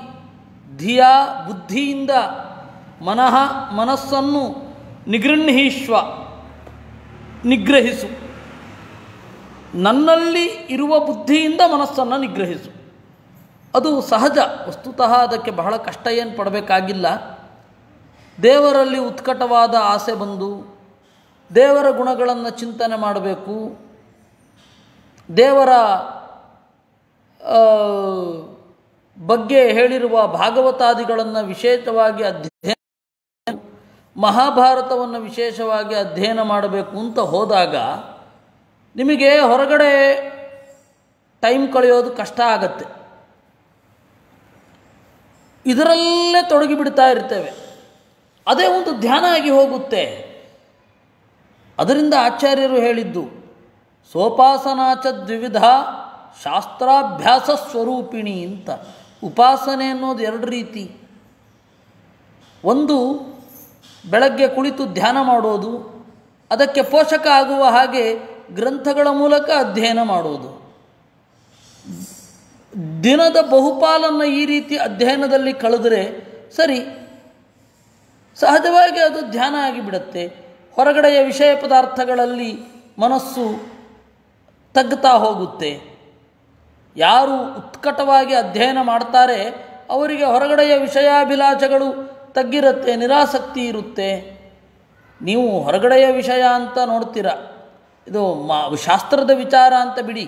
ಧಿಯ ಬುದ್ಧಿಯಿಂದ ಮನಸ್ಸನ್ನು ನಿಗೃಹೀಶ್ವ ನಿಗ್ರಹಿಸು. ನನ್ನಲ್ಲಿ ಇರುವ ಬುದ್ಧಿಯಿಂದ ಮನಸ್ಸನ್ನು ನಿಗ್ರಹಿಸು. ಅದು ಸಹಜ, ವಸ್ತುತಃ ಅದಕ್ಕೆ ಬಹಳ ಕಷ್ಟ ಏನು ಪಡಬೇಕಾಗಿಲ್ಲ. ದೇವರಲ್ಲಿ ಉತ್ಕಟವಾದ ಆಸೆ ಬಂದು ದೇವರ ಗುಣಗಳನ್ನು ಚಿಂತನೆ ಮಾಡಬೇಕು, ದೇವರ ಬಗ್ಗೆ ಹೇಳಿರುವ ಭಾಗವತಾದಿಗಳನ್ನು ವಿಶೇಷವಾಗಿ ಅಧ್ಯಯನ, ಮಹಾಭಾರತವನ್ನು ವಿಶೇಷವಾಗಿ ಅಧ್ಯಯನ ಮಾಡಬೇಕು ಅಂತ ಹೋದಾಗ ನಿಮಗೆ ಹೊರಗಡೆ ಟೈಮ್ ಕಳೆಯೋದು ಕಷ್ಟ ಆಗತ್ತೆ. ಇದರಲ್ಲೇ ತೊಡಗಿಬಿಡ್ತಾ ಇರ್ತೇವೆ, ಅದೇ ಒಂದು ಧ್ಯಾನ ಆಗಿ ಹೋಗುತ್ತೆ. ಅದರಿಂದ ಆಚಾರ್ಯರು ಹೇಳಿದ್ದು ಸೋಪಾಸನಾಚ ದ್ವಿವಿಧ ಶಾಸ್ತ್ರಾಭ್ಯಾಸ ಸ್ವರೂಪಿಣಿ ಅಂತ. ಉಪಾಸನೆ ಅನ್ನೋದು ಎರಡು ರೀತಿ. ಒಂದು ಬೆಳಗ್ಗೆ ಕುಳಿತು ಧ್ಯಾನ ಮಾಡೋದು, ಅದಕ್ಕೆ ಪೋಷಕ ಆಗುವ ಹಾಗೆ ಗ್ರಂಥಗಳ ಮೂಲಕ ಅಧ್ಯಯನ ಮಾಡೋದು. ದಿನದ ಬಹುಪಾಲನ್ನು ಈ ರೀತಿ ಅಧ್ಯಯನದಲ್ಲಿ ಕಳೆದರೆ ಸರಿ, ಸಹಜವಾಗಿ ಅದು ಧ್ಯಾನ ಆಗಿಬಿಡುತ್ತೆ. ಹೊರಗಡೆಯ ವಿಷಯ ಪದಾರ್ಥಗಳಲ್ಲಿ ಮನಸ್ಸು ತಗ್ಗುತ್ತಾ ಹೋಗುತ್ತೆ. ಯಾರು ಉತ್ಕಟವಾಗಿ ಅಧ್ಯಯನ ಮಾಡ್ತಾರೆ ಅವರಿಗೆ ಹೊರಗಡೆಯ ವಿಷಯಾಭಿಲಾಷಗಳು ತಗ್ಗಿರುತ್ತೆ, ನಿರಾಸಕ್ತಿ ಇರುತ್ತೆ. ನೀವು ಹೊರಗಡೆಯ ವಿಷಯ ಅಂತ ನೋಡ್ತೀರ, ಇದು ಶಾಸ್ತ್ರದ ವಿಚಾರ ಅಂತ ಬಿಡಿ.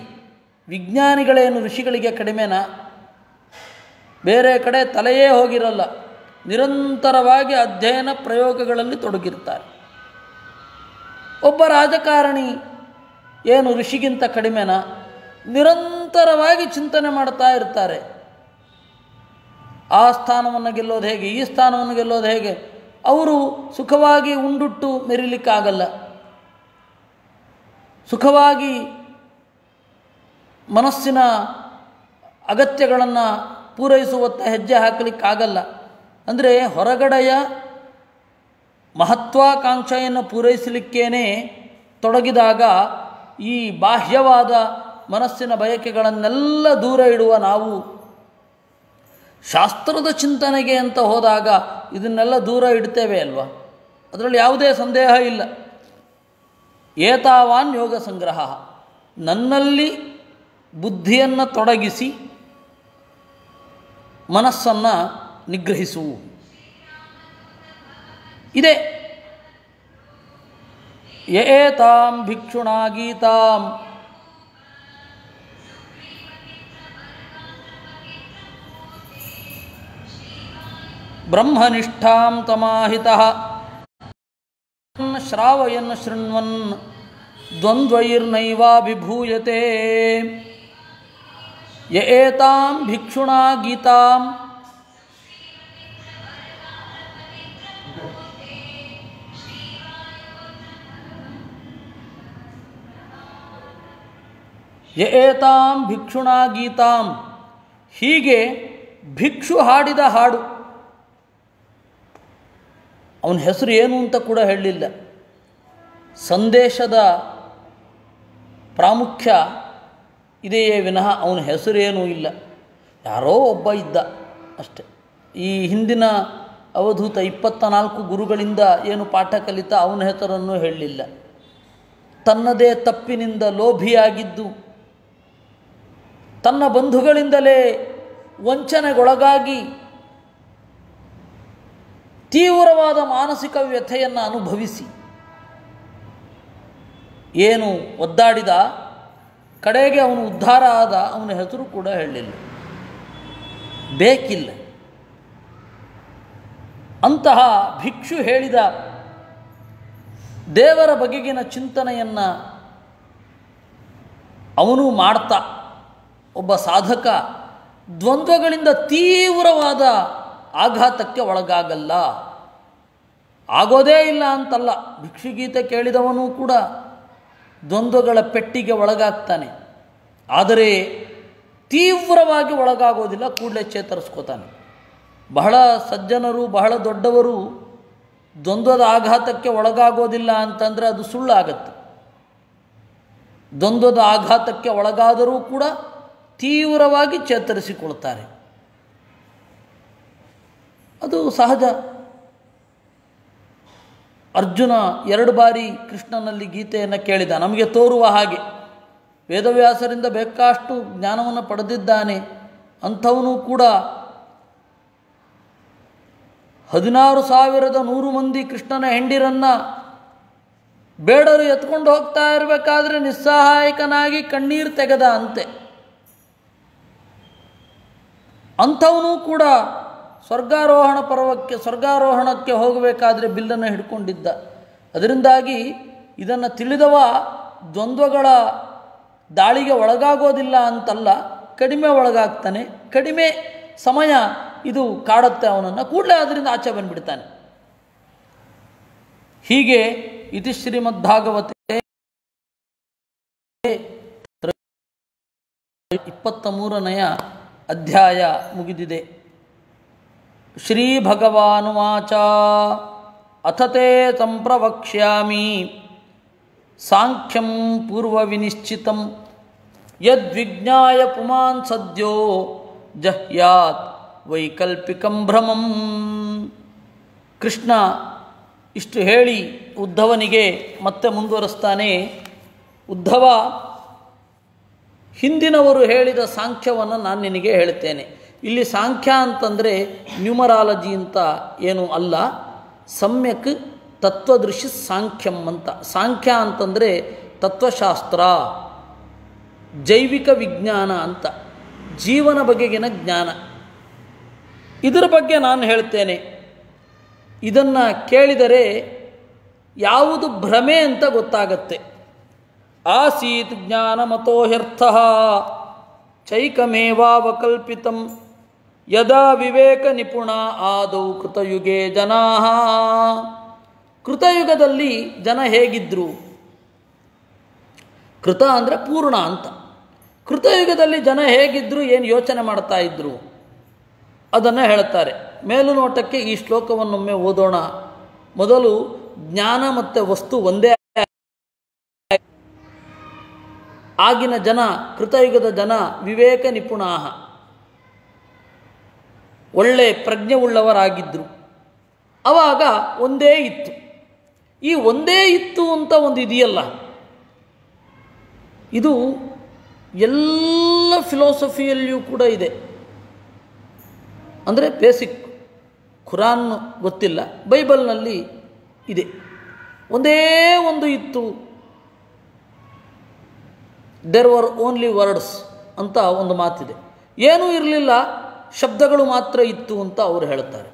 ವಿಜ್ಞಾನಿಗಳೇನು ಋಷಿಗಳಿಗೆ ಕಡಿಮೆನಾ? ಬೇರೆ ಕಡೆ ತಲೆಯೇ ಹೋಗಿರಲ್ಲ, ನಿರಂತರವಾಗಿ ಅಧ್ಯಯನ ಪ್ರಯೋಗಗಳಲ್ಲಿ ತೊಡಗಿರ್ತಾರೆ. ಒಬ್ಬ ರಾಜಕಾರಣಿ ಏನು ಋಷಿಗಿಂತ ಕಡಿಮೆನಾ? ನಿರಂತರವಾಗಿ ಚಿಂತನೆ ಮಾಡ್ತಾ ಇರ್ತಾರೆ. ಆ ಸ್ಥಾನವನ್ನು ಗೆಲ್ಲೋದು ಹೇಗೆ, ಈ ಸ್ಥಾನವನ್ನು ಗೆಲ್ಲೋದು ಹೇಗೆ. ಅವರು ಸುಖವಾಗಿ ಉಂಡುಟ್ಟು ಮೆರಿಲಿಕ್ಕಾಗಲ್ಲ, ಸುಖವಾಗಿ ಮನಸ್ಸಿನ ಅಗತ್ಯಗಳನ್ನು ಪೂರೈಸುವತ್ತ ಹೆಜ್ಜೆ ಹಾಕಲಿಕ್ಕಾಗಲ್ಲ. ಅಂದರೆ ಹೊರಗಡೆಯ ಮಹತ್ವಾಕಾಂಕ್ಷೆಯನ್ನು ಪೂರೈಸಲಿಕ್ಕೇನೆ ತೊಡಗಿದಾಗ ಈ ಬಾಹ್ಯವಾದ ಮನಸ್ಸಿನ ಬಯಕೆಗಳನ್ನೆಲ್ಲ ದೂರ ಇಡುವ ನಾವು ಶಾಸ್ತ್ರದ ಚಿಂತನೆಗೆ ಅಂತ ಹೋದಾಗ ಇದನ್ನೆಲ್ಲ ದೂರ ಇಡ್ತೇವೆ ಅಲ್ವಾ, ಅದರಲ್ಲಿ ಯಾವುದೇ ಸಂದೇಹ ಇಲ್ಲ. ಏತಾವಾನ್ ಯೋಗ ಸಂಗ್ರಹ, ನನ್ನಲ್ಲಿ ಬುದ್ಧಿಯನ್ನು ತೊಡಗಿಸಿ ಮನಸ್ಸನ್ನು ನಿಗ್ರಹಿಸು. ಇದೇ ಏತಾಂ ಭಿಕ್ಷುಣಾ ಗೀತಾಂ ಬ್ರಹ್ಮನಿಷ್ಠಾಂ ತಮಾಹಿತಃ ಶ್ರಾವಯನ್ ಶೃಣ್ವನ್ ದ್ವಂದ್ವೈರ್ನೈವಾಭಿಭೂಯತೆ. ಏತಾಂ ಭಿಕ್ಷುಣಾ ಗೀತಾಂ ಏತಾಂ ಭಿಕ್ಷುಣಾ ಗೀತಾಂ, ಹೀಗೆ ಭಿಕ್ಷು ಹಾಡಿದ ಹಾಡು. ಅವನ ಹೆಸರು ಏನು ಅಂತ ಕೂಡ ಹೇಳಲಿಲ್ಲ. ಸಂದೇಶದ ಪ್ರಾಮುಖ್ಯ ಇದೆಯೇ ವಿನಃ ಅವನ ಹೆಸರೇನೂ ಇಲ್ಲ. ಯಾರೋ ಒಬ್ಬ ಇದ್ದ ಅಷ್ಟೆ. ಈ ಹಿಂದಿನ ಅವಧೂತ 24 ಗುರುಗಳಿಂದ ಏನು ಪಾಠ ಕಲಿತ ಅವನ ಹೆಸರನ್ನು ಹೇಳಲಿಲ್ಲ. ತನ್ನದೇ ತಪ್ಪಿನಿಂದ ಲೋಭಿಯಾಗಿದ್ದು, ತನ್ನ ಬಂಧುಗಳಿಂದಲೇ ವಂಚನೆಗೊಳಗಾಗಿ ತೀವ್ರವಾದ ಮಾನಸಿಕ ವ್ಯಥೆಯನ್ನು ಅನುಭವಿಸಿ ಏನು ಒದ್ದಾಡಿದ, ಕಡೆಗೆ ಅವನು ಉದ್ಧಾರ ಆದ, ಅವನ ಹೆಸರು ಕೂಡ ಹೇಳಲಿಲ್ಲ. ಬೇಕಿಲ್ಲ. ಅಂತಹ ಭಿಕ್ಷು ಹೇಳಿದ ದೇವರ ಬಗೆಗಿನ ಚಿಂತನೆಯನ್ನು ಅವನು ಮಾಡ್ತಾ, ಒಬ್ಬ ಸಾಧಕ ದ್ವಂದ್ವಗಳಿಂದ ತೀವ್ರವಾದ ಆಘಾತಕ್ಕೆ ಒಳಗಾಗಲ್ಲ. ಆಗೋದೇ ಇಲ್ಲ ಅಂತಲ್ಲ, ಭಿಕ್ಷುಗೀತೆ ಕೇಳಿದವನು ಕೂಡ ದ್ವಂದ್ವಗಳ ಪೆಟ್ಟಿಗೆ ಒಳಗಾಗ್ತಾನೆ. ಆದರೆ ತೀವ್ರವಾಗಿ ಒಳಗಾಗೋದಿಲ್ಲ, ಕೂಡಲೇ ಚೇತರಿಸ್ಕೋತಾನೆ. ಬಹಳ ಸಜ್ಜನರು, ಬಹಳ ದೊಡ್ಡವರು ದ್ವಂದ್ವದ ಆಘಾತಕ್ಕೆ ಒಳಗಾಗೋದಿಲ್ಲ ಅಂತಂದರೆ ಅದು ಸುಳ್ಳಾಗತ್ತೆ. ದ್ವಂದ್ವದ ಆಘಾತಕ್ಕೆ ಒಳಗಾದರೂ ಕೂಡ ತೀವ್ರವಾಗಿ ಚೇತರಿಸಿಕೊಳ್ತಾರೆ. ಅದು ಸಹಜ. ಅರ್ಜುನ 2 ಬಾರಿ ಕೃಷ್ಣನಲ್ಲಿ ಗೀತೆಯನ್ನು ಕೇಳಿದ, ನಮಗೆ ತೋರುವ ಹಾಗೆ. ವೇದವ್ಯಾಸರಿಂದ ಬೇಕಾಷ್ಟು ಜ್ಞಾನವನ್ನು ಪಡೆದಿದ್ದಾನೆ. ಅಂಥವನು ಕೂಡ 16,100 ಮಂದಿ ಕೃಷ್ಣನ ಹೆಂಡಿರನ್ನು ಬೇಡರು ಎತ್ಕೊಂಡು ಹೋಗ್ತಾ ಇರಬೇಕಾದ್ರೆ ನಿಸ್ಸಹಾಯಕನಾಗಿ ಕಣ್ಣೀರು ತೆಗೆದ ಅಂತೆ. ಅಂಥವನು ಕೂಡ ಸ್ವರ್ಗಾರೋಹಣಕ್ಕೆ ಹೋಗಬೇಕಾದ್ರೆ ಬಿಲ್ಲನ್ನು ಹಿಡ್ಕೊಂಡಿದ್ದ. ಅದರಿಂದಾಗಿ ಇದನ್ನು ತಿಳಿದವ ದ್ವಂದ್ವಗಳ ದಾಳಿಗೆ ಒಳಗಾಗೋದಿಲ್ಲ ಅಂತಲ್ಲ, ಕಡಿಮೆ ಒಳಗಾಗ್ತಾನೆ. ಕಡಿಮೆ ಸಮಯ ಇದು ಕಾಡುತ್ತೆ ಅವನನ್ನು, ಕೂಡಲೇ ಅದರಿಂದ ಆಚೆ ಬಂದುಬಿಡ್ತಾನೆ. ಹೀಗೆ ಇತಿ ಶ್ರೀಮದ್ಭಾಗವತೆ 23ನೇ ಅಧ್ಯಾಯ ಮುಗಿದಿದೆ. ಶ್ರೀ ಭಗವಾನುವಾಚ ಅಥತೆ ಸಂಪ್ರವಕ್ಷ್ಯಾಮಿ ಸಾಂಖ್ಯಂ ಪೂರ್ವವಿನಿಶ್ಚಿತಂ ಯದ್ವಿಜ್ಞಾಯ ಪುಮಾನ್ ಸದ್ಯೋ ಜಹ್ಯಾತ್ ವೈಕಲ್ಪಿಕಂ ಭ್ರಮಂ. ಕೃಷ್ಣ ಇಷ್ಟು ಹೇಳಿ ಉದ್ಧವನಿಗೆ ಮತ್ತೆ ಮುಂದುವರಿಸ್ತಾನೆ. ಉದ್ಧವ, ಹಿಂದಿನವರು ಹೇಳಿದ ಸಾಂಖ್ಯವನ್ನು ನಾನು ನಿನಗೆ ಹೇಳ್ತೇನೆ. ಇಲ್ಲಿ ಸಾಂಖ್ಯ ಅಂತಂದರೆ ನ್ಯೂಮರಾಲಜಿ ಅಂತ ಏನೂ ಅಲ್ಲ, ಸಮ್ಯಕ್ ತತ್ವದೃಶಿ ಸಾಂಖ್ಯಂ ಅಂತ. ಸಾಂಖ್ಯ ಅಂತಂದರೆ ತತ್ವಶಾಸ್ತ್ರ, ಜೈವಿಕ ವಿಜ್ಞಾನ ಅಂತ, ಜೀವನ ಬಗೆಗಿನ ಜ್ಞಾನ. ಇದರ ಬಗ್ಗೆ ನಾನು ಹೇಳ್ತೇನೆ. ಇದನ್ನು ಕೇಳಿದರೆ ಯಾವುದು ಭ್ರಮೆ ಅಂತ ಗೊತ್ತಾಗತ್ತೆ. ಆಸೀತ್ ಜ್ಞಾನಮತೋ ಹ್ಯರ್ಥಃ ಚೈಕಮೇವಾವಕಲ್ಪಿತಂ ಯದಾ ವಿವೇಕ ನಿಪುಣ ಆದೌ ಕೃತಯುಗೆ ಜನಾಃ. ಕೃತಯುಗದಲ್ಲಿ ಜನ ಹೇಗಿದ್ದರು? ಕೃತ ಅಂದರೆ ಪೂರ್ಣ ಅಂತ. ಕೃತಯುಗದಲ್ಲಿ ಜನ ಹೇಗಿದ್ದರು, ಏನು ಯೋಚನೆ ಮಾಡ್ತಾ ಇದ್ದರು ಅದನ್ನು ಹೇಳ್ತಾರೆ. ಮೇಲುನೋಟಕ್ಕೆ ಈ ಶ್ಲೋಕವನ್ನೊಮ್ಮೆ ಓದೋಣ. ಮೊದಲು ಜ್ಞಾನ ಮತ್ತು ವಸ್ತು ಒಂದೇ. ಆಗಿನ ಜನ, ಕೃತಯುಗದ ಜನ ವಿವೇಕ ನಿಪುಣಾಹ, ಒಳ್ಳೆ ಪ್ರಜ್ಞೆ ಉಳ್ಳವರಾಗಿದ್ದರು. ಆವಾಗ ಒಂದೇ ಇತ್ತು. ಈ ಒಂದೇ ಇತ್ತು ಅಂತ ಒಂದು ಇದೆಯಲ್ಲ, ಇದು ಎಲ್ಲ ಫಿಲಾಸಫಿಯಲ್ಲಿಯೂ ಕೂಡ ಇದೆ. ಅಂದರೆ ಬೇಸಿಕ್, ಖುರಾನ್ ಗೊತ್ತಿಲ್ಲ, ಬೈಬಲ್ನಲ್ಲಿ ಇದೆ. ಒಂದೇ ಒಂದು ಇತ್ತು, ದೇರ್ ವರ್ ಓನ್ಲಿ ವರ್ಡ್ಸ್ ಅಂತ ಒಂದು ಮಾತಿದೆ. ಏನೂ ಇರಲಿಲ್ಲ, ಶಬ್ದಗಳು ಮಾತ್ರ ಇತ್ತು ಅಂತ ಅವರು ಹೇಳ್ತಾರೆ.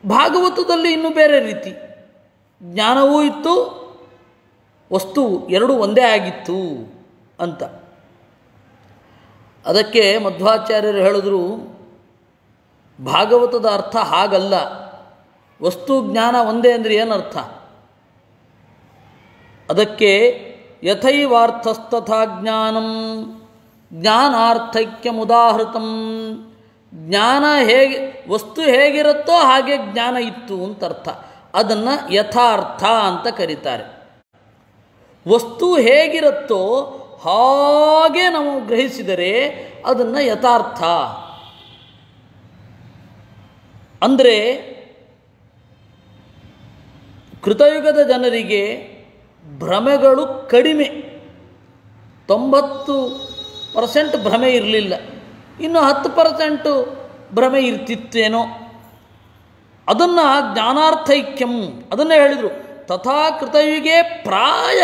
ಭಾಗವತದಲ್ಲಿ ಇನ್ನೂ ಬೇರೆ ರೀತಿ, ಜ್ಞಾನವೂ ಇತ್ತು, ವಸ್ತು ಎರಡೂ ಒಂದೇ ಆಗಿತ್ತು ಅಂತ. ಅದಕ್ಕೆ ಮಧ್ವಾಚಾರ್ಯರು ಹೇಳಿದ್ರು, ಭಾಗವತದ ಅರ್ಥ ಹಾಗಲ್ಲ. ವಸ್ತು ಜ್ಞಾನ ಒಂದೇ ಅಂದರೆ ಏನರ್ಥ? ಅದಕ್ಕೆ ಯಥೈವಾರ್ಥಸ್ತಥಾ ಜ್ಞಾನಂ ಜ್ಞಾನಾರ್ಥೈಕ್ಯಮುದಾಹೃತಂ. ಜ್ಞಾನ ಹೇಗೆ, ವಸ್ತು ಹೇಗಿರುತ್ತೋ ಹಾಗೆ ಜ್ಞಾನ ಇತ್ತು ಅಂತ ಅರ್ಥ. ಅದನ್ನು ಯಥಾರ್ಥ ಅಂತ ಕರೀತಾರೆ. ವಸ್ತು ಹೇಗಿರುತ್ತೋ ಹಾಗೆ ನಾವು ಗ್ರಹಿಸಿದರೆ ಅದನ್ನು ಯಥಾರ್ಥ. ಅಂದರೆ ಕೃತಯುಗದ ಜನರಿಗೆ ಭ್ರಮೆಗಳು ಕಡಿಮೆ, 90% ಭ್ರಮೆ ಇರಲಿಲ್ಲ, ಇನ್ನು 10% ಭ್ರಮೆ ಇರ್ತಿತ್ತೇನೋ. ಅದನ್ನು ಜ್ಞಾನಾರ್ಥೈಕ್ಯಂ ಅದನ್ನೇ ಹೇಳಿದರು. ತಥಾ ಕೃತಯುಗೇ ಪ್ರಾಯ,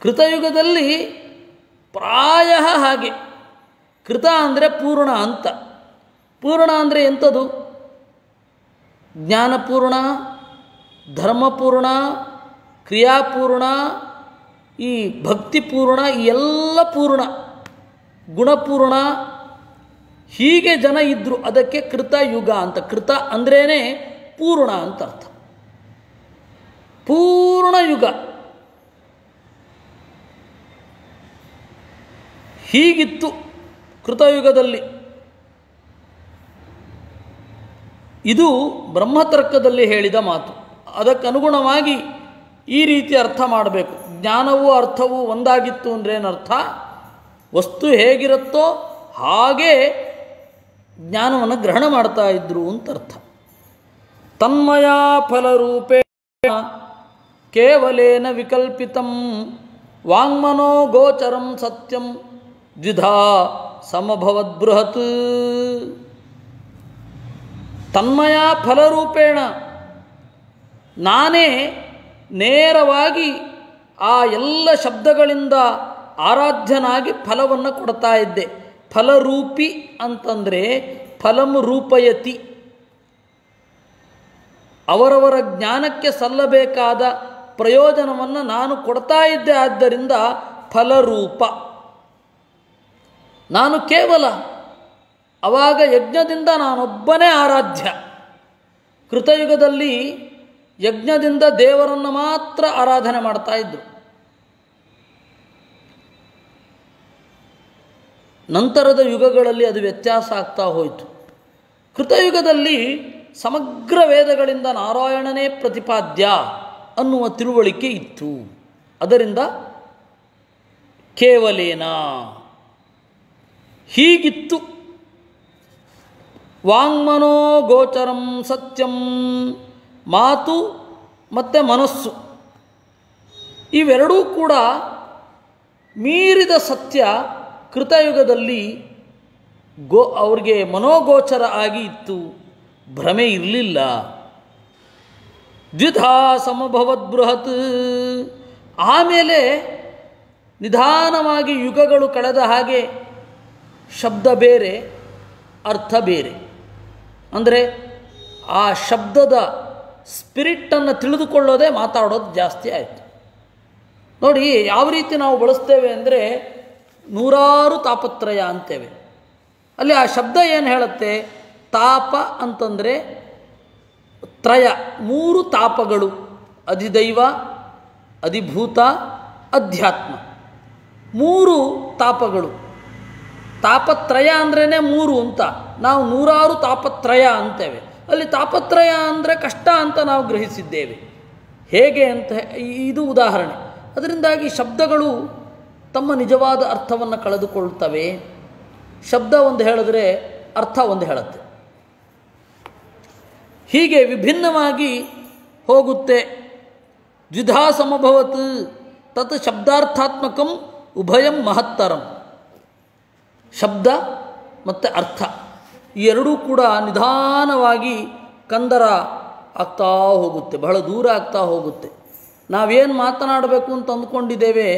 ಕೃತಯುಗದಲ್ಲಿ ಪ್ರಾಯ ಹಾಗೆ. ಕೃತ ಅಂದರೆ ಪೂರ್ಣ ಅಂತ. ಪೂರ್ಣ ಅಂದರೆ ಎಂಥದ್ದು? ಜ್ಞಾನಪೂರ್ಣ, ಧರ್ಮಪೂರ್ಣ, ಕ್ರಿಯಾಪೂರ್ಣ, ಈ ಭಕ್ತಿಪೂರ್ಣ, ಈ ಎಲ್ಲ ಪೂರ್ಣ, ಗುಣಪೂರ್ಣ, ಹೀಗೆ ಜನ ಇದ್ದರು. ಅದಕ್ಕೆ ಕೃತಯುಗ ಅಂತ. ಕೃತ ಅಂದ್ರೇ ಪೂರ್ಣ ಅಂತ ಅರ್ಥ. ಪೂರ್ಣ ಯುಗ ಹೀಗಿತ್ತು ಕೃತಯುಗದಲ್ಲಿ. ಇದು ಬ್ರಹ್ಮತರ್ಕದಲ್ಲಿ ಹೇಳಿದ ಮಾತು. ಅದಕ್ಕನುಗುಣವಾಗಿ ಈ ರೀತಿ ಅರ್ಥ ಮಾಡಬೇಕು. ಜ್ಞಾನವೂ ಅರ್ಥವೂ ಒಂದಾಗಿತ್ತು ಅಂದರೆ ಏನರ್ಥ? ವಸ್ತು ಹೇಗಿರುತ್ತೋ ಹಾಗೇ ಜ್ಞಾನವನ್ನು ಗ್ರಹಣ ಮಾಡ್ತಾ ಇದ್ರು ಅಂತ ಅರ್ಥ. ತನ್ಮಯ ಫಲರೂಪೇಣ ಕೇವಲೇನ ವಿಕಲ್ಪಿತಂ ವಾಂಗ್ಮನೋ ಗೋಚರಂ ಸತ್ಯಂ ದ್ವಿಧಾ ಸಮಭವದ್ಬೃಹತ್. ತನ್ಮಯ ಫಲರೂಪೇಣ, ನಾನೇ ನೇರವಾಗಿ ಆ ಎಲ್ಲ ಶಬ್ದಗಳಿಂದ ಆರಾಧ್ಯನಾಗಿ ಫಲವನ್ನು ಕೊಡ್ತಾ ಇದ್ದೆ. ಫಲರೂಪಿ ಅಂತಂದರೆ ಫಲಂ ರೂಪಯತಿ, ಅವರವರ ಜ್ಞಾನಕ್ಕೆ ಸಲ್ಲಬೇಕಾದ ಪ್ರಯೋಜನವನ್ನು ನಾನು ಕೊಡ್ತಾ ಇದ್ದೆ. ಆದ್ದರಿಂದ ಫಲರೂಪ. ನಾನು ಕೇವಲ ಆವಾಗ ಯಜ್ಞದಿಂದ ನಾನೊಬ್ಬನೇ ಆರಾಧ್ಯ. ಕೃತಯುಗದಲ್ಲಿ ಯಜ್ಞದಿಂದ ದೇವರನ್ನು ಮಾತ್ರ ಆರಾಧನೆ ಮಾಡ್ತಾ ಇದ್ದರು. ನಂತರದ ಯುಗಗಳಲ್ಲಿ ಅದು ವ್ಯತ್ಯಾಸ ಆಗ್ತಾ ಹೋಯಿತು. ಕೃತಯುಗದಲ್ಲಿ ಸಮಗ್ರ ವೇದಗಳಿಂದ ನಾರಾಯಣನೇ ಪ್ರತಿಪಾದ್ಯ ಅನ್ನುವ ತಿಳುವಳಿಕೆ ಇತ್ತು. ಅದರಿಂದ ಕೇವಲೇನ ಹೀಗಿತ್ತು. ವಾಂಗ್ಮನೋ ಗೋಚರಂ ಸತ್ಯಂ, ಮಾತು ಮತ್ತು ಮನಸ್ಸು ಇವೆರಡೂ ಕೂಡ ಮೀರಿದ ಸತ್ಯ ಕೃತಯುಗದಲ್ಲಿ ಅವ್ರಿಗೆ ಮನೋಗೋಚರ ಆಗಿ ಇತ್ತು. ಭ್ರಮೆ ಇರಲಿಲ್ಲ. ದ್ವಿಧಾ ಸಮಭವದ್ಬೃಹತ್. ಆಮೇಲೆ ನಿಧಾನವಾಗಿ ಯುಗಗಳು ಕಳೆದ ಹಾಗೆ ಶಬ್ದ ಬೇರೆ, ಅರ್ಥ ಬೇರೆ. ಅಂದರೆ ಆ ಶಬ್ದದ ಸ್ಪಿರಿಟನ್ನು ತಿಳಿದುಕೊಳ್ಳೋದೇ ಮಾತಾಡೋದು ಜಾಸ್ತಿ ಆಯಿತು. ನೋಡಿ ಯಾವ ರೀತಿ ನಾವು ಬಳಸ್ತೇವೆ ಅಂದರೆ, ನೂರಾರು ತಾಪತ್ರಯ ಅಂತೇವೆ. ಅಲ್ಲಿ ಆ ಶಬ್ದ ಏನು ಹೇಳುತ್ತೆ? ತಾಪ ಅಂತಂದರೆ ತ್ರಯ, 3 ತಾಪಗಳು: ಅಧಿದೈವ, ಅಧಿಭೂತ, ಅಧ್ಯಾತ್ಮ. 3 ತಾಪಗಳು. ತಾಪತ್ರಯ ಅಂದ್ರೇ 3 ಅಂತ. ನಾವು ನೂರಾರು ತಾಪತ್ರಯ ಅಂತೇವೆ. ಅಲ್ಲಿ ತಾಪತ್ರಯ ಅಂದರೆ ಕಷ್ಟ ಅಂತ ನಾವು ಗ್ರಹಿಸಿದ್ದೇವೆ. ಹೇಗೆ ಅಂತ ಇದು ಉದಾಹರಣೆ. ಅದರಿಂದಾಗಿ ಶಬ್ದಗಳು ತಮ್ಮ ನಿಜವಾದ ಅರ್ಥವನ್ನು ಕಳೆದುಕೊಳ್ತವೆ. ಶಬ್ದ ಒಂದು ಹೇಳಿದ್ರೆ ಅರ್ಥ ಒಂದು ಹೇಳುತ್ತೆ. ಹೀಗೆ ವಿಭಿನ್ನವಾಗಿ ಹೋಗುತ್ತೆ. ದ್ವಿಧಾ ಸಮಭವತ್ ತತ್ ಶಬ್ದಾರ್ಥಾತ್ಮಕಂ ಉಭಯಂ ಮಹತ್ತರಂ. ಶಬ್ದ ಮತ್ತು ಅರ್ಥ ಈ ಎರಡೂ ಕೂಡ ನಿಧಾನವಾಗಿ ಕಂದರ ಆಗ್ತಾ ಹೋಗುತ್ತೆ, ಬಹಳ ದೂರ ಆಗ್ತಾ ಹೋಗುತ್ತೆ. ನಾವೇನು ಮಾತನಾಡಬೇಕು ಅಂತ ಅಂದ್ಕೊಂಡಿದ್ದೇವೆ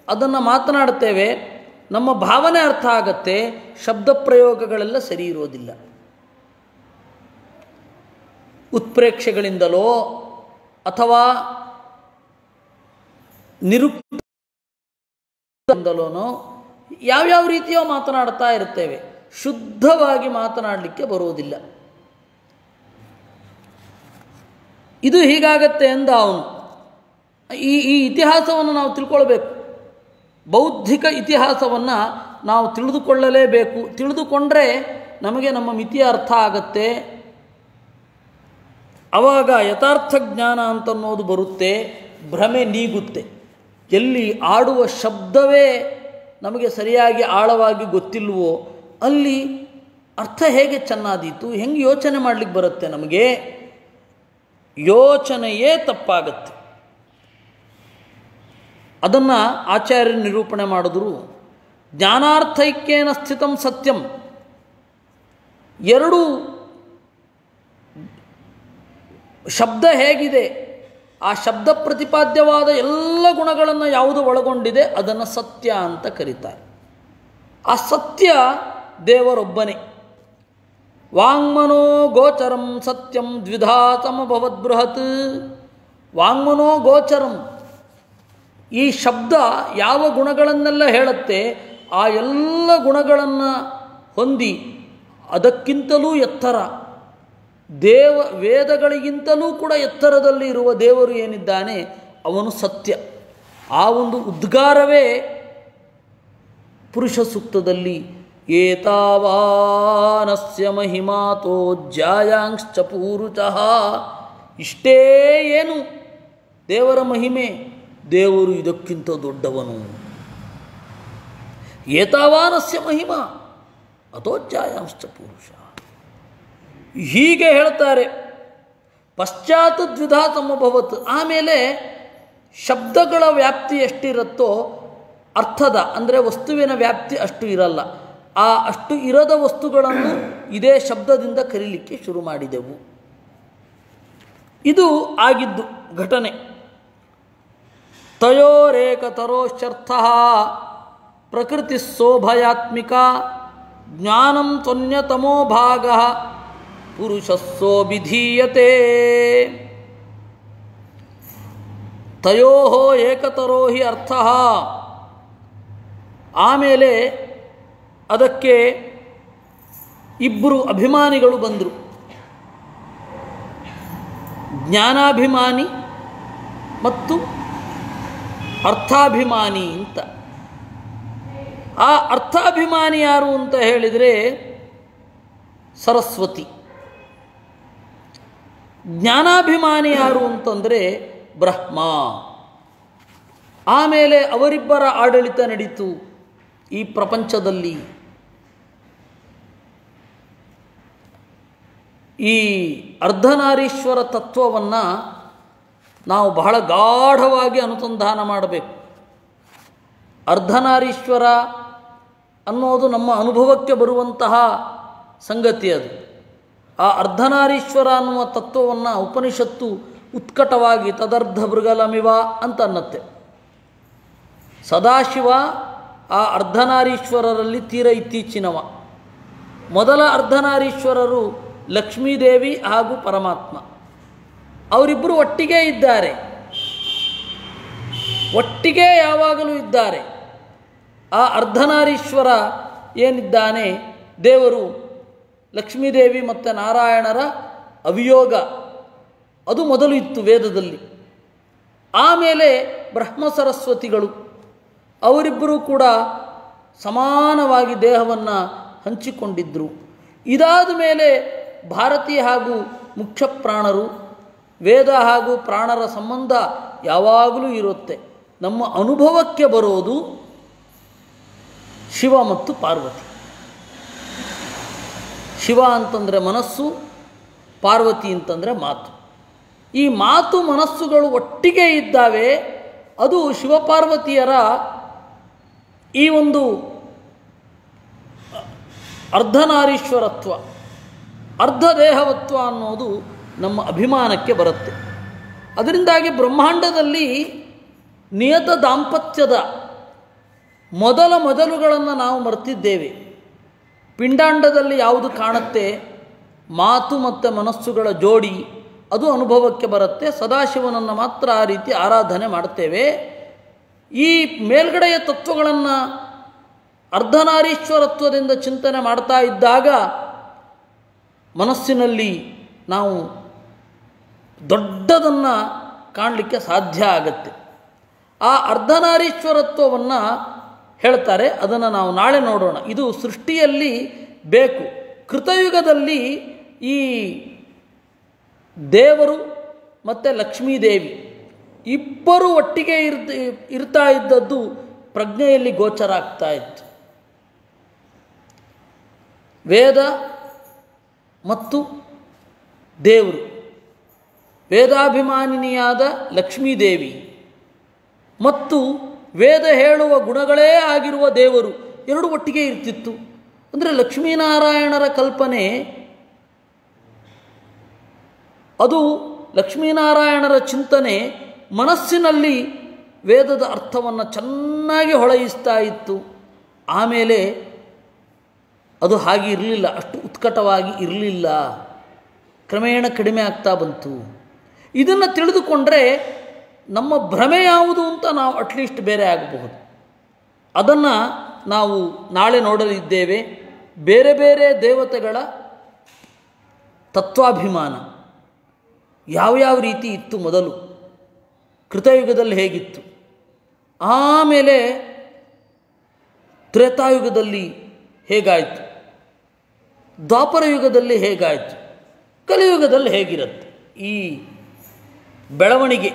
ಅದನ್ನು ಮಾತನಾಡ್ತೇವೆ, ನಮ್ಮ ಭಾವನೆ ಅರ್ಥ ಆಗತ್ತೆ, ಶಬ್ದ ಪ್ರಯೋಗಗಳೆಲ್ಲ ಸರಿ ಇರೋದಿಲ್ಲ. ಉತ್ಪ್ರೇಕ್ಷೆಗಳಿಂದಲೋ ಅಥವಾ ನಿರುಕ್ತದಿಂದಲೋ ಯಾವ್ಯಾವ ರೀತಿಯೋ ಮಾತನಾಡ್ತಾ ಇರ್ತೇವೆ, ಶುದ್ಧವಾಗಿ ಮಾತನಾಡಲಿಕ್ಕೆ ಬರುವುದಿಲ್ಲ. ಇದು ಹೀಗಾಗತ್ತೆ ಎಂದ ಅವನು. ಈ ಇತಿಹಾಸವನ್ನು ನಾವು ತಿಳ್ಕೊಳ್ಬೇಕು. ಬೌದ್ಧಿಕ ಇತಿಹಾಸವನ್ನು ನಾವು ತಿಳಿದುಕೊಳ್ಳಲೇಬೇಕು. ತಿಳಿದುಕೊಂಡ್ರೆ ನಮಗೆ ನಮ್ಮ ಮಿತಿಯ ಅರ್ಥ ಆಗತ್ತೆ. ಆವಾಗ ಯಥಾರ್ಥ ಜ್ಞಾನ ಅಂತನ್ನೋದು ಬರುತ್ತೆ, ಭ್ರಮೆ ನೀಗುತ್ತೆ. ಎಲ್ಲಿ ಆಡುವ ಶಬ್ದವೇ ನಮಗೆ ಸರಿಯಾಗಿ ಆಳವಾಗಿ ಗೊತ್ತಿಲ್ವೋ ಅಲ್ಲಿ ಅರ್ಥ ಹೇಗೆ ಚೆನ್ನಾದೀತು, ಹೆಂಗೆ ಯೋಚನೆ ಮಾಡಲಿಕ್ಕೆ ಬರುತ್ತೆ, ನಮಗೆ ಯೋಚನೆಯೇ ತಪ್ಪಾಗತ್ತೆ. ಅದನ್ನು ಆಚಾರ್ಯರು ನಿರೂಪಣೆ ಮಾಡಿದ್ರು. ಜ್ಞಾನಾರ್ಥೈಕ್ಯೇನ ಸ್ಥಿತಂ ಸತ್ಯಂ. ಎರಡು ಶಬ್ದ ಹೇಗಿದೆ, ಆ ಶಬ್ದ ಪ್ರತಿಪಾದ್ಯವಾದ ಎಲ್ಲ ಗುಣಗಳನ್ನು ಯಾವುದು ಒಳಗೊಂಡಿದೆ ಅದನ್ನು ಸತ್ಯ ಅಂತ ಕರೀತಾರೆ. ಆ ಸತ್ಯ ದೇವರೊಬ್ಬನೇ. ವಾಂಗ್ಮನೋ ಗೋಚರಂ ಸತ್ಯಂ ದ್ವಿಧಾ ಸಮಭವದ್ಬೃಹತ್. ವಾಂಗ್ಮನೋ ಗೋಚರಂ, ಈ ಶಬ್ದ ಯಾವ ಗುಣಗಳನ್ನೆಲ್ಲ ಹೇಳುತ್ತೆ ಆ ಎಲ್ಲ ಗುಣಗಳನ್ನು ಹೊಂದಿ ಅದಕ್ಕಿಂತಲೂ ಎತ್ತರ, ವೇದಗಳಿಗಿಂತಲೂ ಕೂಡ ಎತ್ತರದಲ್ಲಿ ಇರುವ ದೇವರು ಏನಿದ್ದಾನೆ ಅವನು ಸತ್ಯ. ಆ ಒಂದು ಉದ್ಗಾರವೇ ಪುರುಷ ಸೂಕ್ತದಲ್ಲಿ ಏತಾವಾನಸ್ಯ ಮಹಿಮಾತೋ ಜ್ಯಾಯಾಂಶ್ಚ ಪೂರುಚಃ. ಇಷ್ಟೇ ಏನು ದೇವರ ಮಹಿಮೆ, ದೇವರು ಇದಕ್ಕಿಂತ ದೊಡ್ಡವನು. ಏತಾವಾನಸ್ಯ ಮಹಿಮಾ ಅಥೋ ಜ್ಯಾಯಾಂಶ್ಚ ಪೂರುಷ, ಹೀಗೆ ಹೇಳ್ತಾರೆ. ಪಶ್ಚಾತ್ ದ್ವಿಧಾ ಸಮಭವತ್. ಆಮೇಲೆ ಶಬ್ದಗಳ ವ್ಯಾಪ್ತಿ ಎಷ್ಟಿರುತ್ತೋ ಅರ್ಥದ ಅಂದರೆ ವಸ್ತುವಿನ ವ್ಯಾಪ್ತಿ ಅಷ್ಟು ಇರಲ್ಲ. ಆ ಅಷ್ಟು ಇರದ ವಸ್ತುಗಳನ್ನು ಇದೇ ಶಬ್ದದಿಂದ ಕರೀಲಿಕ್ಕೆ ಶುರು ಮಾಡಿದೆವು. ಇದು ಆಗಿದ್ದು ಘಟನೆ. ತಯೋರೇಕತರೋಶ್ಚರ್ಥ ಪ್ರಕೃತಿ ಸೋಭಯಾತ್ಮಿಕ ಜ್ಞಾನಂ ತ್ವನ್ಯತಮೋ ಭಾಗ ಪುರುಷಸ್ಸೋ ವಿಧೀಯತೆ. ತಯೋ ಏಕತರೋ ಹಿ ಅರ್ಥ. ಆಮೇಲೆ ಅದಕ್ಕೆ ಇಬ್ಬರು ಅಭಿಮಾನಿಗಳು ಬಂದರು, ಜ್ಞಾನಾಭಿಮಾನಿ ಮತ್ತು ಅರ್ಥಾಭಿಮಾನಿ ಅಂತ. ಆ ಅರ್ಥಾಭಿಮಾನಿ ಯಾರು ಅಂತ ಹೇಳಿದರೆ ಸರಸ್ವತಿ. ಜ್ಞಾನಾಭಿಮಾನಿ ಯಾರು ಅಂತಂದರೆ ಬ್ರಹ್ಮ. ಆಮೇಲೆ ಅವರಿಬ್ಬರ ಆಡಳಿತ ನಡೀತು ಈ ಪ್ರಪಂಚದಲ್ಲಿ. ಈ ಅರ್ಧನಾರೀಶ್ವರ ತತ್ವವನ್ನು ನಾವು ಬಹಳ ಗಾಢವಾಗಿ ಅನುಸಂಧಾನ ಮಾಡಬೇಕು. ಅರ್ಧನಾರೀಶ್ವರ ಅನ್ನೋದು ನಮ್ಮ ಅನುಭವಕ್ಕೆ ಬರುವಂತಹ ಸಂಗತಿ. ಅದು ಆ ಅರ್ಧನಾರೀಶ್ವರ ಅನ್ನುವ ತತ್ವವನ್ನು ಉಪನಿಷತ್ತು ಉತ್ಕಟವಾಗಿ ತದರ್ಧ ಮೃಗಲಮಿವ ಅಂತ ಅನ್ನತ್ತೆ. ಸದಾಶಿವ ಆ ಅರ್ಧನಾರೀಶ್ವರರಲ್ಲಿ ತೀರ ಇತ್ತೀಚಿನವ. ಮೊದಲ ಅರ್ಧನಾರೀಶ್ವರರು ಲಕ್ಷ್ಮೀದೇವಿ ಹಾಗೂ ಪರಮಾತ್ಮ. ಅವರಿಬ್ಬರು ಒಟ್ಟಿಗೆ ಇದ್ದಾರೆ, ಒಟ್ಟಿಗೆ ಯಾವಾಗಲೂ ಇದ್ದಾರೆ. ಆ ಅರ್ಧನಾರೀಶ್ವರ ಏನಿದ್ದಾನೆ ದೇವರು, ಲಕ್ಷ್ಮೀದೇವಿ ಮತ್ತು ನಾರಾಯಣರ ಅವಿಯೋಗ ಅದು ಮೊದಲು ಇತ್ತು ವೇದದಲ್ಲಿ. ಆಮೇಲೆ ಬ್ರಹ್ಮ ಸರಸ್ವತಿಗಳು ಅವರಿಬ್ಬರೂ ಕೂಡ ಸಮಾನವಾಗಿ ದೇಹವನ್ನು ಹಂಚಿಕೊಂಡಿದ್ದರು. ಇದಾದ ಮೇಲೆ ಭಾರತಿ ಹಾಗೂ ಮುಖ್ಯ ಪ್ರಾಣರು, ವೇದ ಹಾಗೂ ಪ್ರಾಣರ ಸಂಬಂಧ ಯಾವಾಗಲೂ ಇರುತ್ತೆ. ನಮ್ಮ ಅನುಭವಕ್ಕೆ ಬರೋದು ಶಿವ ಮತ್ತು ಪಾರ್ವತಿ. ಶಿವ ಅಂತಂದರೆ ಮನಸ್ಸು, ಪಾರ್ವತಿ ಅಂತಂದರೆ ಮಾತು. ಈ ಮಾತು ಮನಸ್ಸುಗಳು ಒಟ್ಟಿಗೆ ಇದ್ದಾವೆ. ಅದು ಶಿವಪಾರ್ವತಿಯರ ಈ ಒಂದು ಅರ್ಧನಾರೀಶ್ವರತ್ವ, ಅರ್ಧದೇಹವತ್ವ ಅನ್ನೋದು ನಮ್ಮ ಅಭಿಮಾನಕ್ಕೆ ಬರುತ್ತೆ. ಅದರಿಂದಾಗಿ ಬ್ರಹ್ಮಾಂಡದಲ್ಲಿ ನಿಯತ ದಾಂಪತ್ಯದ ಮೊದಲುಗಳನ್ನು ನಾವು ಮರೆತಿದ್ದೇವೆ. ಪಿಂಡಾಂಡದಲ್ಲಿ ಯಾವುದು ಕಾಣುತ್ತೆ, ಮಾತು ಮತ್ತು ಮನಸ್ಸುಗಳ ಜೋಡಿ, ಅದು ಅನುಭವಕ್ಕೆ ಬರುತ್ತೆ. ಸದಾಶಿವನನ್ನು ಮಾತ್ರ ಆ ರೀತಿ ಆರಾಧನೆ ಮಾಡ್ತೇವೆ. ಈ ಮೇಲ್ಗಡೆಯ ತತ್ವಗಳನ್ನು ಅರ್ಧನಾರೀಶ್ವರತ್ವದಿಂದ ಚಿಂತನೆ ಮಾಡ್ತಾ ಇದ್ದಾಗ ಮನಸ್ಸಿನಲ್ಲಿ ನಾವು ದೊಡ್ಡದನ್ನು ಕಾಣಲಿಕ್ಕೆ ಸಾಧ್ಯ ಆಗತ್ತೆ. ಆ ಅರ್ಧನಾರೀಶ್ವರತ್ವವನ್ನು ಹೇಳ್ತಾರೆ. ಅದನ್ನು ನಾವು ನಾಳೆ ನೋಡೋಣ. ಇದು ಸೃಷ್ಟಿಯಲ್ಲಿ ಬೇಕು. ಕೃತಯುಗದಲ್ಲಿ ಈ ದೇವರು ಮತ್ತು ಲಕ್ಷ್ಮೀದೇವಿ ಇಬ್ಬರು ಒಟ್ಟಿಗೆ ಇರ್ತಾ ಇದ್ದದ್ದು ಪ್ರಜ್ಞೆಯಲ್ಲಿ ಗೋಚರ ಆಗ್ತಾ ಇತ್ತು. ವೇದ ಮತ್ತು ದೇವರು, ವೇದಾಭಿಮಾನಿನಿಯಾದ ಲಕ್ಷ್ಮೀದೇವಿ ಮತ್ತು ವೇದ ಹೇಳುವ ಗುಣಗಳೇ ಆಗಿರುವ ದೇವರು ಎರಡು ಒಟ್ಟಿಗೆ ಇರ್ತಿತ್ತು. ಅಂದರೆ ಲಕ್ಷ್ಮೀನಾರಾಯಣರ ಕಲ್ಪನೆ ಅದು, ಲಕ್ಷ್ಮೀನಾರಾಯಣರ ಚಿಂತನೆ ಮನಸ್ಸಿನಲ್ಲಿ ವೇದದ ಅರ್ಥವನ್ನು ಚೆನ್ನಾಗಿ ಹೊಳೆಯಿಸ್ತಾ ಇತ್ತು. ಆಮೇಲೆ ಅದು ಹಾಗೆ ಇರಲಿಲ್ಲ, ಅಷ್ಟು ಉತ್ಕಟವಾಗಿ ಇರಲಿಲ್ಲ, ಕ್ರಮೇಣ ಕಡಿಮೆ ಆಗ್ತಾ ಬಂತು. ಇದನ್ನು ತಿಳಿದುಕೊಂಡ್ರೆ ನಮ್ಮ ಭ್ರಮೆ ಯಾವುದು ಅಂತ ನಾವು ಅಟ್ಲೀಸ್ಟ್ ಬೇರೆ ಆಗಬಹುದು. ಅದನ್ನು ನಾವು ನಾಳೆ ನೋಡಲಿದ್ದೇವೆ. ಬೇರೆ ಬೇರೆ ದೇವತೆಗಳ ತತ್ವಾಭಿಮಾನ ಯಾವ್ಯಾವ ರೀತಿ ಇತ್ತು, ಮೊದಲು ಕೃತಯುಗದಲ್ಲಿ ಹೇಗಿತ್ತು, ಆಮೇಲೆ ತ್ರೇತಾಯುಗದಲ್ಲಿ ಹೇಗಾಯಿತು, ದ್ವಾಪರ ಯುಗದಲ್ಲಿ ಹೇಗಾಯಿತು, ಕಲಿಯುಗದಲ್ಲಿ ಹೇಗಿರುತ್ತೆ, ಈ ಬೆಳವಣಿಗೆ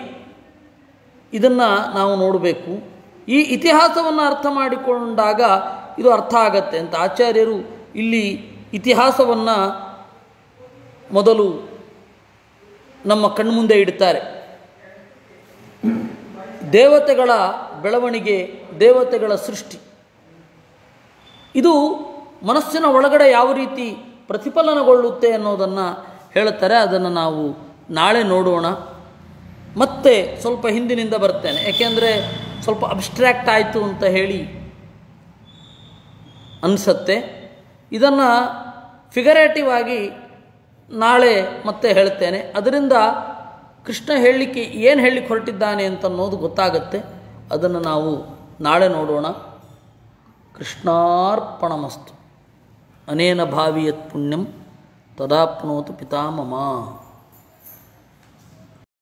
ಇದನ್ನು ನಾವು ನೋಡಬೇಕು. ಈ ಇತಿಹಾಸವನ್ನು ಅರ್ಥ ಮಾಡಿಕೊಂಡಾಗ ಇದು ಅರ್ಥ ಆಗತ್ತೆ ಅಂತ ಆಚಾರ್ಯರು ಇಲ್ಲಿ ಇತಿಹಾಸವನ್ನು ಮೊದಲು ನಮ್ಮ ಕಣ್ಮುಂದೆ ಇಡ್ತಾರೆ. ದೇವತೆಗಳ ಬೆಳವಣಿಗೆ, ದೇವತೆಗಳ ಸೃಷ್ಟಿ, ಇದು ಮನಸ್ಸಿನ ಒಳಗಡೆ ಯಾವ ರೀತಿ ಪ್ರತಿಫಲನಗೊಳ್ಳುತ್ತೆ ಅನ್ನೋದನ್ನು ಹೇಳ್ತಾರೆ. ಅದನ್ನು ನಾವು ನಾಳೆ ನೋಡೋಣ. ಮತ್ತೆ ಸ್ವಲ್ಪ ಹಿಂದಿನಿಂದ ಬರ್ತೇನೆ, ಏಕೆಂದರೆ ಸ್ವಲ್ಪ ಅಬ್ಸ್ಟ್ರ್ಯಾಕ್ಟ್ ಆಯಿತು ಅಂತ ಹೇಳಿ ಅನಿಸತ್ತೆ. ಇದನ್ನು ಫಿಗರೇಟಿವ್ ಆಗಿ ನಾಳೆ ಮತ್ತೆ ಹೇಳ್ತೇನೆ. ಅದರಿಂದ ಕೃಷ್ಣ ಹೇಳಲಿಕ್ಕೆ ಏನು ಹೇಳಲಿಕ್ಕೆ ಹೊರಟಿದ್ದಾನೆ ಅಂತ ಅನ್ನೋದು ಗೊತ್ತಾಗತ್ತೆ. ಅದನ್ನು ನಾವು ನಾಳೆ ನೋಡೋಣ. ಕೃಷ್ಣಾರ್ಪಣಮಸ್ತು. ಅನೇನ ಭಾವಿಯತ್ ಪುಣ್ಯಂ ತದಾಪ್ನೋತು ಪಿತಾಮಮ.